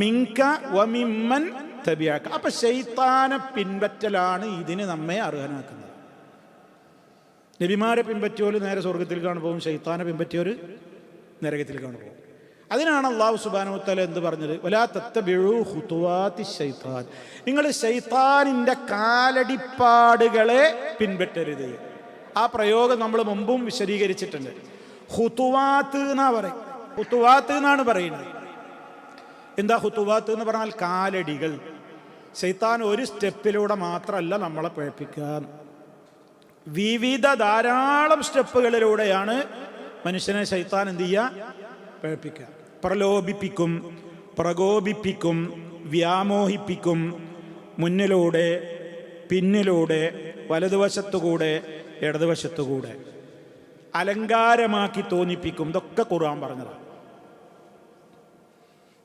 മിങ്ക വമിമ്മൻ തബിഅക. അപ്പൊ ശൈത്താനെ പിൻപറ്റലാണ് ഇതിന് നമ്മെ അർഹനാക്കുന്നത്. നബിമാരെ പിൻപറ്റിയോര് നേരെ സ്വർഗത്തിലേക്കാണ് പോകും, ശൈത്താനെ പിൻപറ്റിയോര് നരകത്തിലേക്കാണ് പോകും. അതിനാണ് അല്ലാഹു സുബ്ഹാനഹു വ തആല എന്ത് പറഞ്ഞത്? വലാ തത്തബിഉ ഖുതുവാതി ശൈത്താൻ, നിങ്ങൾ ശൈത്താനിൻ്റെ കാലടിപ്പാടുകളെ പിൻപറ്റരുത്. ആ പ്രയോഗം നമ്മൾ മുമ്പും വിശദീകരിച്ചിട്ടുണ്ട്. ഖുതുവാത്ത് എന്നാ പറയും, ഖുതുവാത്ത് എന്നാണ് പറയുന്നത്. എന്താ ഖുതുവാത്ത് എന്ന് പറഞ്ഞാൽ? കാലടികൾ. ശൈത്താൻ ഒരു സ്റ്റെപ്പിലൂടെ മാത്രമല്ല നമ്മളെ പഴപ്പിക്കാൻ, വിവിധ ധാരാളം സ്റ്റെപ്പുകളിലൂടെയാണ് മനുഷ്യനെ ശൈത്താൻ എന്ത് ചെയ്യുക? പഴപ്പിക്കുക. പ്രലോഭിപ്പിക്കും, പ്രകോപിപ്പിക്കും, വ്യാമോഹിപ്പിക്കും, മുന്നിലൂടെ, പിന്നിലൂടെ, വലതുവശത്തുകൂടെ, ഇടതുവശത്തുകൂടെ അലങ്കാരമാക്കി തോന്നിപ്പിക്കും. ഇതൊക്കെ ഖുർആൻ പറഞ്ഞതാണ്.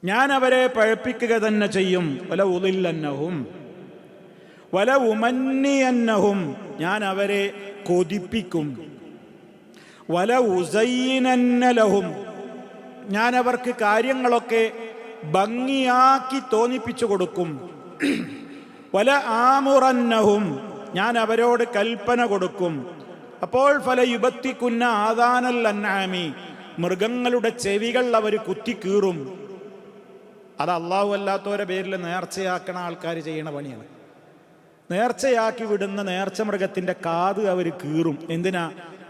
ഞാൻ അവരെ പഴപ്പിക്കുക തന്നെ ചെയ്യും. വല ഉളില്ലന്നഹും വല ഉമന്നിയന്നഹും, ഞാൻ അവരെ കൊതിപ്പിക്കും. വല ഉസയ്യിനന്ന ലഹും, ഞാൻ അവർക്ക് കാര്യങ്ങളൊക്കെ ഭംഗിയാക്കി തോന്നിപ്പിച്ചു കൊടുക്കും. വല ആമുറന്നഹും, ഞാൻ അവരോട് കൽപ്പന കൊടുക്കും. അപ്പോൾ ഫല യുബത്തിക്കുന്ന ആദാനൽ അൻആമി, മൃഗങ്ങളുടെ ചെവികൾ അവർ കുത്തിക്കീറും. അത് അല്ലാഹു അല്ലാത്തവരെ പേരിൽ നേർച്ചയാക്കണ ആൾക്കാർ ചെയ്യണ പണിയാണ്. നേർച്ചയാക്കി വിടുന്ന നേർച്ച മൃഗത്തിൻ്റെ കാത് അവർ കീറും. എന്തിനാ?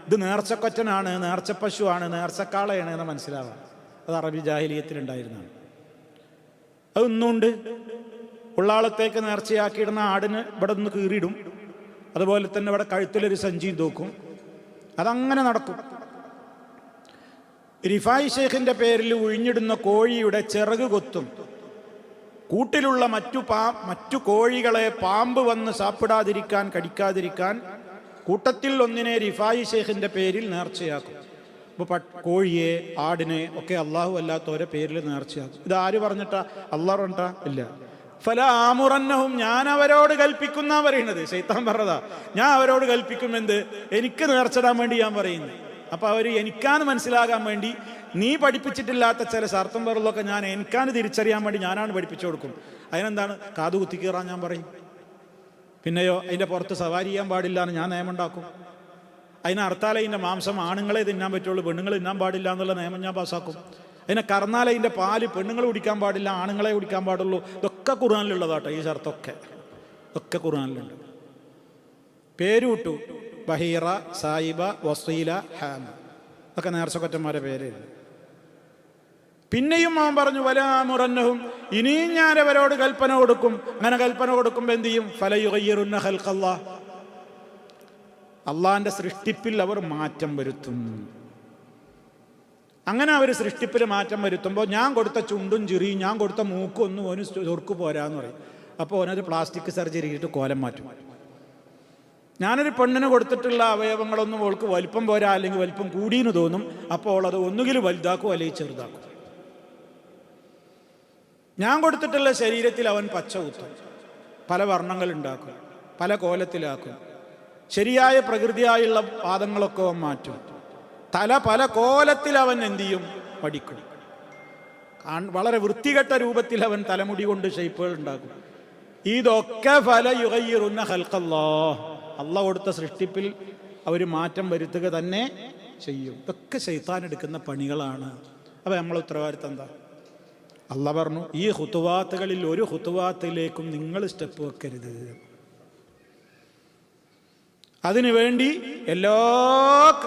ഇത് നേർച്ചക്കൊറ്റനാണ്, നേർച്ച പശുവാണ്, നേർച്ചക്കാളയാണ് എന്ന് മനസ്സിലാവാം. അത് അറബി ജാഹിലിയത്തിലുണ്ടായിരുന്നതാണ്. അത് ഇന്നുണ്ട്. ഉള്ളാളത്തേക്ക് നേർച്ചയാക്കിയിടുന്ന ആടിന് ഇവിടെ നിന്ന് കീറിയിടും. അതുപോലെ തന്നെ ഇവിടെ കഴുത്തിലൊരു സഞ്ചിയും തൂക്കും. അതങ്ങനെ നടക്കും. റിഫായി ഷേഖിൻ്റെ പേരിൽ ഉഴിഞ്ഞിടുന്ന കോഴിയുടെ ചിറക് കൊത്തും. കൂട്ടിലുള്ള മറ്റു കോഴികളെ പാമ്പ് വന്ന് സാപ്പിടാതിരിക്കാൻ, കടിക്കാതിരിക്കാൻ കൂട്ടത്തിൽ ഒന്നിനെ റിഫായി ഷേഖിൻ്റെ പേരിൽ നേർച്ചയാക്കും. അപ്പോൾ കോഴിയെ, ആടിനെ ഒക്കെ അള്ളാഹു അല്ലാത്തവരെ പേരിൽ നേർച്ചയാക്കും. ഇത് ആര് പറഞ്ഞിട്ടാ? അള്ളാഹ് പറഞ്ഞിട്ടാ? ഇല്ല. ഫല ആമുറന്നഹും, ഞാൻ അവരോട് കൽപ്പിക്കുന്ന പറയുന്നത്. ശൈത്താൻ പറഞ്ഞതാ, ഞാൻ അവരോട് കൽപ്പിക്കും. എന്ത്? എനിക്ക് നേർച്ചടാൻ വേണ്ടി ഞാൻ പറയുന്നു. അപ്പോൾ അവർ എനിക്കാന്ന് മനസ്സിലാകാൻ വേണ്ടി നീ പഠിപ്പിച്ചിട്ടില്ലാത്ത ചില ശർത്തും പറലൊക്കെ ഞാൻ എനിക്കാന്ന് തിരിച്ചറിയാൻ വേണ്ടി ഞാനാണ് പഠിപ്പിച്ചു കൊടുക്കും. അതിനെന്താണ്? കാതു കുത്തിക്കീറാൻ ഞാൻ പറയും. പിന്നെയോ അതിൻ്റെ പുറത്ത് സവാരി ചെയ്യാൻ പാടില്ല എന്ന് ഞാൻ നിയമമുണ്ടാക്കും. അതിനെ അർത്താൽ അതിൻ്റെ മാംസം ആണുങ്ങളെ തിന്നാൻ പറ്റുള്ളൂ, പെണ്ണുങ്ങൾ തിന്നാൻ പാടില്ല എന്നുള്ള നിയമം ഞാൻ പാസ്സാക്കും. അതിനെ കറന്നാൽ അതിൻ്റെ പാല് പെണ്ണുങ്ങൾ കുടിക്കാൻ പാടില്ല, ആണുങ്ങളെ കുടിക്കാൻ പാടുള്ളൂ. ഇതൊക്കെ ഖുർആനിലുള്ളതാട്ടോ. ഈ ശർത്തൊക്കെ ഖുർആനിലുണ്ട്. പേരുവിട്ടു. ബഹീറ, സായിബ, വസീല, ഹാമ ഒക്കെ നേർച്ചക്കൊറ്റന്മാരെ പേര്. പിന്നെയും അവൻ പറഞ്ഞു വലാമുറന്നഹും, ഇനിയും ഞാൻ അവരോട് കൽപ്പന കൊടുക്കും. അങ്ങനെ കൽപ്പന കൊടുക്കുമ്പോൾ എന്ത് ചെയ്യും? ഫലയുഗയ്യിറുന്ന ഖൽഖല്ലാഹ്, അള്ളാഹിന്റെ സൃഷ്ടിപ്പിൽ അവർ മാറ്റം വരുത്തും. അങ്ങനെ അവർ സൃഷ്ടിപ്പിൽ മാറ്റം വരുത്തുമ്പോൾ ഞാൻ കൊടുത്ത ചുണ്ടും ചിറിയും ഞാൻ കൊടുത്ത മൂക്കും ഒന്നും ഓന് ചൊർക്ക് പോരാന്ന് പറയും. അപ്പോൾ ഓനൊരു പ്ലാസ്റ്റിക് സർജറി ചെയ്തിട്ട് കോലം മാറ്റും. ഞാനൊരു പെണ്ണിന് കൊടുത്തിട്ടുള്ള അവയവങ്ങളൊന്നും ഓൾക്ക് വലിപ്പം പോരാ, അല്ലെങ്കിൽ വലിപ്പം കൂടിയെന്ന് തോന്നും. അപ്പോൾ അവളത് ഒന്നുകിൽ വലുതാക്കും അല്ലെങ്കിൽ ചെറുതാക്കും. ഞാൻ കൊടുത്തിട്ടുള്ള ശരീരത്തിൽ അവൻ പച്ച കുത്തും, പല വർണ്ണങ്ങൾ ഉണ്ടാക്കും, പല കോലത്തിലാക്കും. ശരിയായ പ്രകൃതിയായുള്ള പാദങ്ങളൊക്കെ അവൻ മാറ്റും. തല പല കോലത്തിൽ അവൻ എന്തു ചെയ്യും? പഠിക്കും. വളരെ വൃത്തികെട്ട രൂപത്തിൽ അവൻ തലമുടി കൊണ്ട് ഷേപ്പുകൾ ഉണ്ടാക്കും. ഇതൊക്കെ ഫലയുഗയ്യിറുന്ന ഖൽഖല്ലാഹ്, അള്ളാഹ് കൊടുത്ത സൃഷ്ടിപ്പിൽ അവർ മാറ്റം വരുത്തുക തന്നെ ചെയ്യും. ഇതൊക്കെ ശൈത്താൻ എടുക്കുന്ന പണികളാണ്. അപ്പോൾ നമ്മളെ ഉത്തരവാദിത്തം എന്താ? അള്ളാഹ് പറഞ്ഞു, ഈ ഖുതുവാത്തുകളിൽ ഒരു ഖുതുവാത്തിലേക്കും നിങ്ങൾ സ്റ്റെപ്പ് വെക്കരുത്. അതിനുവേണ്ടി എല്ലാ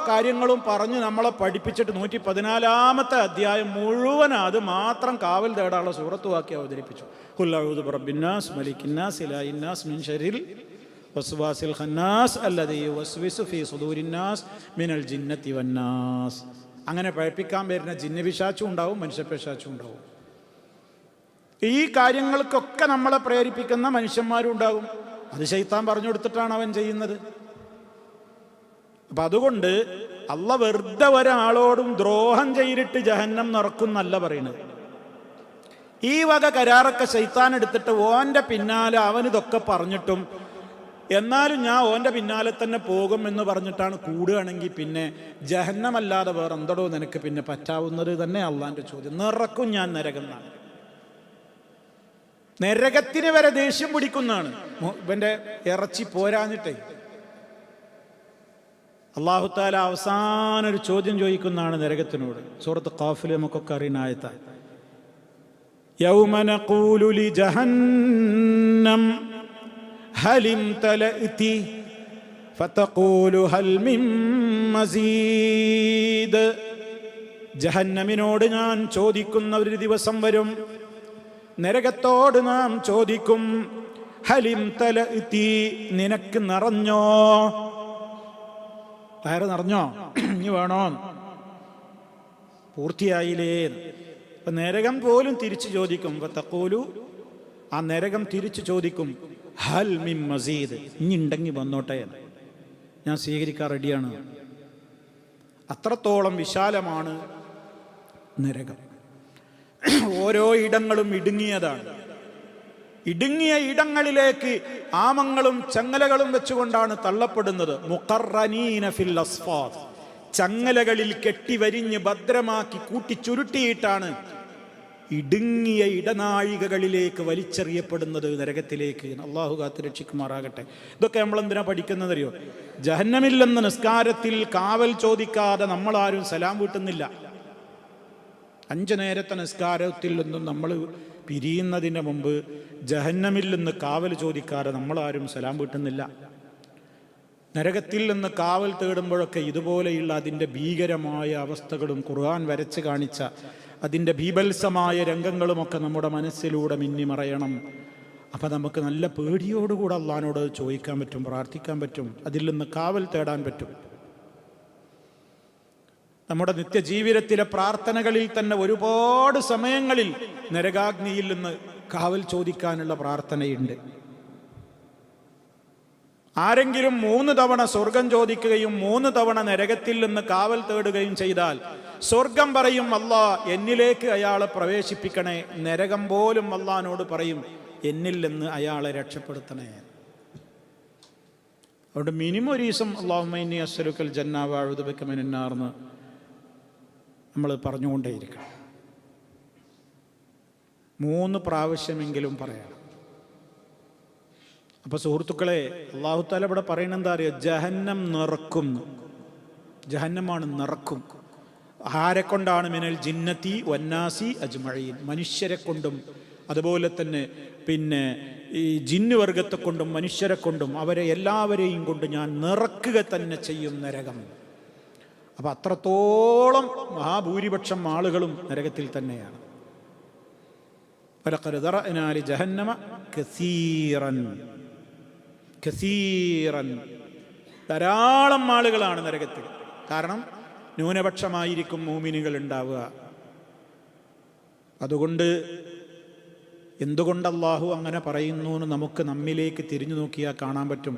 കാര്യങ്ങളും പറഞ്ഞ് നമ്മളെ പഠിപ്പിച്ചിട്ട് 114-ാമത്തെ അധ്യായം മുഴുവൻ അത് മാത്രം കാവൽ തേടാനുള്ള സൂറത്തുവാക്കി അവതരിപ്പിച്ചു. ഖുൽ അഊദു ബിറബ്ബിന്നാസ് മലിക്കിന്നാസ് ഇലാഹിന്നാസ് മിൻ ശർരിൽ വസ്വാസിൽ ഖന്നാസ് അല്ലദീ യുവസ്വിസു ഫീ സുദൂരിന്നാസ് മിനൽ ജിന്നത്തി വന്നാസ്. അങ്ങനെ പഠിപ്പിക്കാൻ വരുന്ന ജിന്നപിശാച്ചും ഉണ്ടാവും, മനുഷ്യപിശാച്ചും ഉണ്ടാവും. ഈ കാര്യങ്ങൾക്കൊക്കെ നമ്മളെ പ്രേരിപ്പിക്കുന്ന മനുഷ്യന്മാരും ഉണ്ടാകും. അത് ശൈത്താൻ പറഞ്ഞു കൊടുത്തിട്ടാണ് അവൻ ചെയ്യുന്നത്. അപ്പം അതുകൊണ്ട് അള്ളാഹ് വെറുതെ ഒരാളോടും ദ്രോഹം ചെയ്തിട്ട് ജഹന്നം നിറക്കുന്നല്ല പറയുന്നത്. ഈ വക കരാറൊക്കെ ശൈത്താൻ എടുത്തിട്ട് ഓൻ്റെ പിന്നാലെ അവനിതൊക്കെ പറഞ്ഞിട്ടും എന്നാലും ഞാൻ ഓൻ്റെ പിന്നാലെ തന്നെ പോകും എന്ന് പറഞ്ഞിട്ടാണ് കൂടുകയാണെങ്കിൽ പിന്നെ ജഹന്നമല്ലാതെ വേറെ എന്തടോ നിനക്ക് പിന്നെ പറ്റാവുന്നത് തന്നെ അള്ളാൻ്റെ ചോദ്യം. നിറക്കും ഞാൻ നരകം എന്നാണ്. നരകത്തിന് വരെ ദേഷ്യം പിടിക്കുന്നതാണ് ഇവൻ്റെ ഇറച്ചി പോരാഞ്ഞിട്ടേ. അല്ലാഹു തആല അവസാനം ഒരു ചോദ്യം ചോദിക്കുന്നതാണ് നരകത്തിനോട്. സൂറത്ത് ഖാഫിൽ നമുക്കൊക്കെ അറിയുന്ന ആയത്താണ്. യൗമ നഖൂലു ലി ജഹന്നം ഹൽ ഇംതലഅതി ഫതഖൂലു ഹൽ മിൻ മസീദ്. ജഹന്നമിനോട് ഞാൻ ചോദിക്കുന്ന ഒരു ദിവസം വരും. നരകത്തോട് നാം ചോദിക്കും, ഹൽ ഇംതലഅതി, നിനക്ക് നിറഞ്ഞോ? വയറ് നിറഞ്ഞോ? ഇനി വേണോ? പൂർത്തിയായില്ലേ? അപ്പൊ നരകം പോലും തിരിച്ചു ചോദിക്കും. തഖൂലു, ആ നരകം തിരിച്ചു ചോദിക്കും, ഹൽ മിൻ മസീദ്, ഇനി ഉണ്ടെങ്കിൽ വന്നോട്ടെ, ഞാൻ സ്വീകരിക്കാൻ റെഡിയാണ്. അത്രത്തോളം വിശാലമാണ് നരകം. ഓരോ ഇടങ്ങളും ഇടുങ്ങിയതാണ്. ഇടുങ്ങിയ ഇടങ്ങളിലേക്ക് ആമങ്ങളും ചങ്ങലകളും വെച്ചുകൊണ്ടാണ് തള്ളപ്പെടുന്നത്. മുഖർറനീന ഫിൽ അസ്ഫാദ്, ചങ്ങലകളിൽ കെട്ടിവരിഞ്ഞ് ഭദ്രമാക്കി കൂട്ടിച്ചുരുട്ടിയിട്ടാണ് ഇടുങ്ങിയ ഇടനാഴികകളിലേക്ക് വലിച്ചെറിയപ്പെടുന്നത്, നരകത്തിലേക്ക്. അള്ളാഹു കാത്ത് രക്ഷിക്കുമാറാകട്ടെ. ഇതൊക്കെ നമ്മൾ എന്തിനാ പഠിക്കുന്നതറിയോ? ജഹന്നമില്ലെന്ന നിസ്കാരത്തിൽ കാവൽ ചോദിക്കാതെ നമ്മളാരും സലാം വീട്ടുന്നില്ല. 5 നേരത്തെ നിസ്കാരത്തിൽ നിന്നും നമ്മൾ പിരിയുന്നതിന് മുമ്പ് ജഹന്നമിൽ നിന്ന് കാവൽ ചോദിക്കാതെ നമ്മളാരും സലാം വീട്ടുന്നില്ല. നരകത്തിൽ നിന്ന് കാവൽ തേടുമ്പോഴൊക്കെ ഇതുപോലെയുള്ള അതിൻ്റെ ഭീകരമായ അവസ്ഥകളും ഖുർആൻ വരച്ച് കാണിച്ച അതിൻ്റെ ബീഭത്സമായ രംഗങ്ങളുമൊക്കെ നമ്മുടെ മനസ്സിലൂടെ മിന്നിമറയണം. അപ്പം നമുക്ക് നല്ല പേടിയോടുകൂടെ അള്ളാഹിനോട് ചോദിക്കാൻ പറ്റും, പ്രാർത്ഥിക്കാൻ പറ്റും, അതിൽ നിന്ന് കാവൽ തേടാൻ പറ്റും. നമ്മുടെ നിത്യജീവിതത്തിലെ പ്രാർത്ഥനകളിൽ തന്നെ ഒരുപാട് സമയങ്ങളിൽ നരകാഗ്നിയിൽ നിന്ന് കാവൽ ചോദിക്കാനുള്ള പ്രാർത്ഥനയുണ്ട്. ആരെങ്കിലും 3 തവണ സ്വർഗം ചോദിക്കുകയും 3 തവണ നരകത്തിൽ നിന്ന് കാവൽ തേടുകയും ചെയ്താൽ സ്വർഗം പറയും, അല്ലാ എന്നിലേക്ക് അയാളെ പ്രവേശിപ്പിക്കണേ. നരകം പോലും അല്ലാഹുവിനോട് പറയും, എന്നിൽ നിന്ന് അയാളെ രക്ഷപ്പെടുത്തണേ. അതുകൊണ്ട് മിനിമം ഒരു ദിവസം അല്ലാഹുമ്മ ഇന്നി അസ്അലുക്കൽ ജന്ന വഅഊദു ബിക മിനൻ നാർ എന്ന് നമ്മൾ പറഞ്ഞുകൊണ്ടേയിരിക്കണം. 3 പ്രാവശ്യമെങ്കിലും പറയണം. അപ്പൊ സുഹൃത്തുക്കളെ, അല്ലാഹു തആല ഇവിടെ പറയുന്നത് എന്താ അറിയോ? ജഹന്നം നിറക്കും. ജഹന്നമാണ് നിറക്കും. ആരെ കൊണ്ടാണ്? മിനൽ ജിന്നത്തി വന്നാസി അജ്മഈൻ, മനുഷ്യരെ കൊണ്ടും അതുപോലെ തന്നെ പിന്നെ ഈ ജിന്ന് വർഗത്തെ കൊണ്ടും മനുഷ്യരെ കൊണ്ടും അവരെ എല്ലാവരെയും കൊണ്ട് ഞാൻ നിറക്കുക തന്നെ ചെയ്യും നരകം. അപ്പം അത്രത്തോളം മഹാഭൂരിപക്ഷം ആളുകളും നരകത്തിൽ തന്നെയാണ്. വലഖദ് ദറഅനാ ലിജഹന്നമ കസീറൻ ധാരാളം ആളുകളാണ് നരകത്തിൽ. കാരണം ന്യൂനപക്ഷമായിരിക്കും മൂമിനുകൾ ഉണ്ടാവുക. അതുകൊണ്ട് എന്തുകൊണ്ട് അള്ളാഹു അങ്ങനെ പറയുന്നു എന്ന് നമുക്ക് നമ്മിലേക്ക് തിരിഞ്ഞു നോക്കിയാൽ കാണാൻ പറ്റും.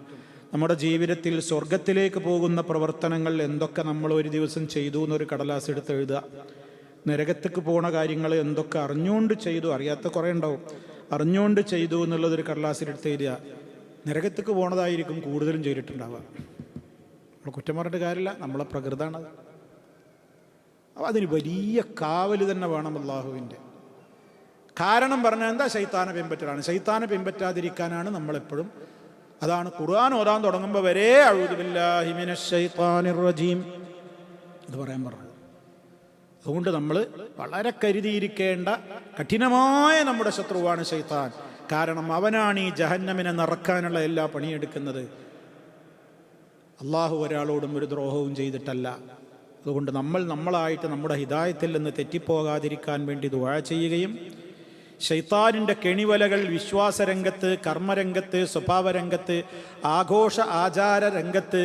നമ്മുടെ ജീവിതത്തിൽ സ്വർഗത്തിലേക്ക് പോകുന്ന പ്രവർത്തനങ്ങൾ എന്തൊക്കെ നമ്മൾ ഒരു ദിവസം ചെയ്തു എന്നൊരു കടലാസ് എടുത്ത് എഴുതുക. നരകത്തേക്ക് പോണ കാര്യങ്ങൾ എന്തൊക്കെ അറിഞ്ഞുകൊണ്ട് ചെയ്തു, അറിയാത്ത കുറേ ഉണ്ടാവും, അറിഞ്ഞുകൊണ്ട് ചെയ്തു എന്നുള്ളതൊരു കടലാസിലെടുത്ത് എഴുതുക. നരകത്തേക്ക് പോണതായിരിക്കും കൂടുതലും ചെയ്തിട്ടുണ്ടാവുക. നമ്മൾ കുറ്റം പറഞ്ഞിട്ട് കാര്യമില്ല, നമ്മളെ പ്രകൃതാണത്. അപ്പോൾ അതിന് വലിയ കാവൽ തന്നെ വേണം അള്ളാഹുവിൻ്റെ. കാരണം പറഞ്ഞാൽ എന്താ? ശൈത്താനെ പിൻപറ്റലാണ്. ശൈത്താനെ പിൻപറ്റാതിരിക്കാനാണ് നമ്മളെപ്പോഴും. അതാണ് ഖുർആൻ ഓതാൻ തുടങ്ങുമ്പോൾ വരെ അഊദു ബില്ലാഹി മിനശ് ശൈത്താനിർ റജീം എന്ന് പറയാൻ പറഞ്ഞത്. അതുകൊണ്ട് നമ്മൾ വളരെ കരുതിയിരിക്കേണ്ട കഠിനമായ നമ്മുടെ ശത്രുവാണ് ശൈത്താൻ. കാരണം അവനാണ് ഈ ജഹന്നമിനെ നിറക്കാനുള്ള എല്ലാ പണിയെടുക്കുന്നത്. അള്ളാഹു ഒരാളോടും ഒരു ദ്രോഹവും ചെയ്തിട്ടല്ല. അതുകൊണ്ട് നമ്മളായിട്ട് നമ്മുടെ ഹിദായത്തിൽ നിന്ന് തെറ്റിപ്പോകാതിരിക്കാൻ വേണ്ടി ദുആ ചെയ്യുകയും ശൈത്താനിൻ്റെ കെണിവലകൾ വിശ്വാസരംഗത്ത്, കർമ്മരംഗത്ത്, സ്വഭാവരംഗത്ത്, ആഘോഷ ആചാര രംഗത്ത്,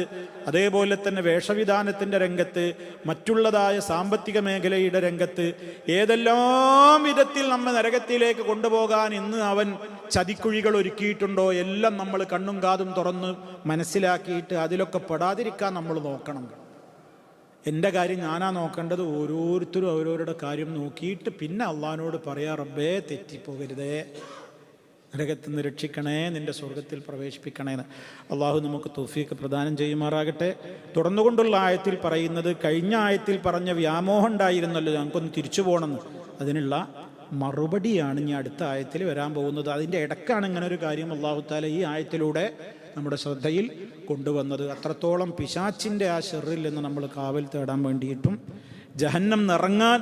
അതേപോലെ തന്നെ വേഷവിധാനത്തിൻ്റെ രംഗത്ത്, മറ്റുള്ളതായ സാമ്പത്തിക മേഖലയുടെ രംഗത്ത് ഏതെല്ലാം വിധത്തിൽ നമ്മെ നരകത്തിലേക്ക് കൊണ്ടുപോകാൻ ഇന്ന് അവൻ ചതിക്കുഴികൾ ഒരുക്കിയിട്ടുണ്ടോ എല്ലാം നമ്മൾ കണ്ണും കാതും തുറന്ന് മനസ്സിലാക്കിയിട്ട് അതിലൊക്കെ പെടാതിരിക്കാൻ നമ്മൾ നോക്കണം. എൻ്റെ കാര്യം ഞാനാ നോക്കേണ്ടത്. ഓരോരുത്തരും അവരവരുടെ കാര്യം നോക്കിയിട്ട് പിന്നെ അള്ളാഹിനോട് പറയാ, റബ്ബേ തെറ്റിപ്പോകരുതേ, നരകത്തിൽ നിന്ന് രക്ഷിക്കണേ, നിൻ്റെ സ്വർഗത്തിൽ പ്രവേശിപ്പിക്കണേന്ന്. അള്ളാഹു നമുക്ക് തൗഫീഖ് പ്രദാനം ചെയ്യുമാറാകട്ടെ. തുടർന്നുകൊണ്ടുള്ള ആയത്തിൽ പറയുന്നത്, കഴിഞ്ഞ ആയത്തിൽ പറഞ്ഞ വ്യാമോഹം ഉണ്ടായിരുന്നല്ലോ ഞങ്ങൾക്കൊന്ന് തിരിച്ചു പോകണമെന്ന്, അതിനുള്ള മറുപടിയാണ് ഇനി അടുത്ത ആയത്തിൽ വരാൻ പോകുന്നത്. അതിൻ്റെ ഇടക്കാണ് ഇങ്ങനെ ഒരു കാര്യം അള്ളാഹു തആല ഈ ആയത്തിലൂടെ നമ്മുടെ ശ്രദ്ധയിൽ കൊണ്ടുവന്നത്. അത്രത്തോളം പിശാച്ചിൻ്റെ ആ ഷെറിൽ നിന്ന് നമ്മൾ കാവൽ തേടാൻ വേണ്ടിയിട്ടും ജഹന്നം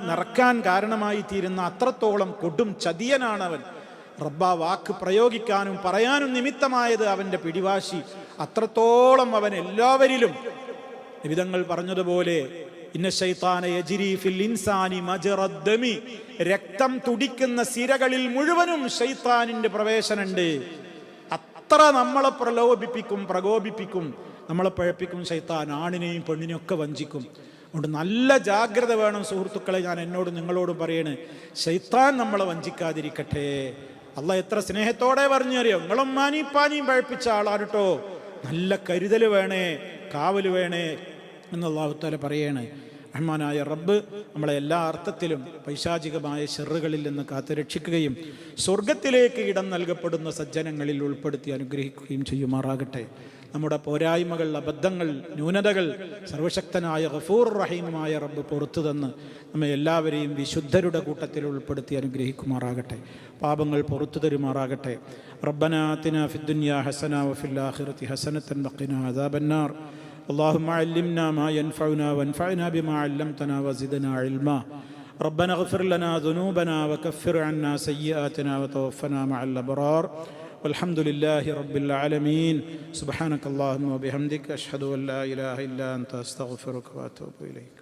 നിറക്കാൻ കാരണമായി തീരുന്ന അത്രത്തോളം കൊടും ചതിയനാണവൻ. റബ്ബ വാക്ക് പ്രയോഗിക്കാനും പറയാനും നിമിത്തമായത് അവൻ്റെ പിടിവാശി. അത്രത്തോളം അവൻ എല്ലാവരിലും നിബിതങ്ങൾ പറഞ്ഞതുപോലെ ഇന്ന ശൈത്താന യജ്രി ഫിൽ ഇൻസാനി മജ്റദ്ദമി, രക്തം തുടിക്കുന്ന സിരകളിൽ മുഴുവനും ശൈത്താനിൻ്റെ പ്രവേശനമുണ്ട്. അത്ര നമ്മളെ പ്രകോപിപ്പിക്കും, നമ്മളെ പഴപ്പിക്കും ശൈത്താൻ. ആണിനെയും പെണ്ണിനെയും ഒക്കെ വഞ്ചിക്കും. അതുകൊണ്ട് നല്ല ജാഗ്രത വേണം സുഹൃത്തുക്കളെ. ഞാൻ എന്നോടും നിങ്ങളോടും പറയണേ, ശൈത്താൻ നമ്മളെ വഞ്ചിക്കാതിരിക്കട്ടെ. അള്ളാഹ് എത്ര സ്നേഹത്തോടെ പറഞ്ഞറിയോ, നിങ്ങളും മാനിപ്പാനിയും പഴപ്പിച്ച ആളാണ് കേട്ടോ, നല്ല കരുതൽ വേണേ, കാവൽ വേണേ എന്ന് അല്ലാഹു തആല പറയണേ. റഹ്മാനായ റബ്ബ് നമ്മളെ എല്ലാ അർത്ഥത്തിലും പൈശാചികമായ ശർറുകളിൽ നിന്ന് കാത്തുരക്ഷിക്കുകയും സ്വർഗത്തിലേക്ക് ഇടം നൽകപ്പെടുന്ന സജ്ജനങ്ങളിൽ ഉൾപ്പെടുത്തി അനുഗ്രഹിക്കുകയും ചെയ്യുമാറാകട്ടെ. നമ്മുടെ പോരായ്മകൾ, അബദ്ധങ്ങൾ, ന്യൂനതകൾ സർവശക്തനായ ഗഫൂർ റഹീമുമായ റബ്ബ് പുറത്തു തന്ന് നമ്മെ എല്ലാവരെയും വിശുദ്ധരുടെ കൂട്ടത്തിൽ ഉൾപ്പെടുത്തി അനുഗ്രഹിക്കുമാറാകട്ടെ. പാപങ്ങൾ പുറത്തു തരുമാറാകട്ടെ. റബ്ബനാ ആതിനാ ഫിദ്ദുനിയാ ഹസന വഫിൽ ആഖിറതി ഹസനതൻ വഖിനാ അദാബന്നാർ. اللهم علمنا ما ينفعنا وانفعنا بما علمتنا وزدنا علما. ربنا اغفر لنا ذنوبنا وكفر عنا سيئاتنا وتوفنا مع الأبرار. والحمد لله رب العالمين. سبحانك اللهم وبحمدك أشهد أن لا إله إلا أنت أستغفرك وأتوب إليك.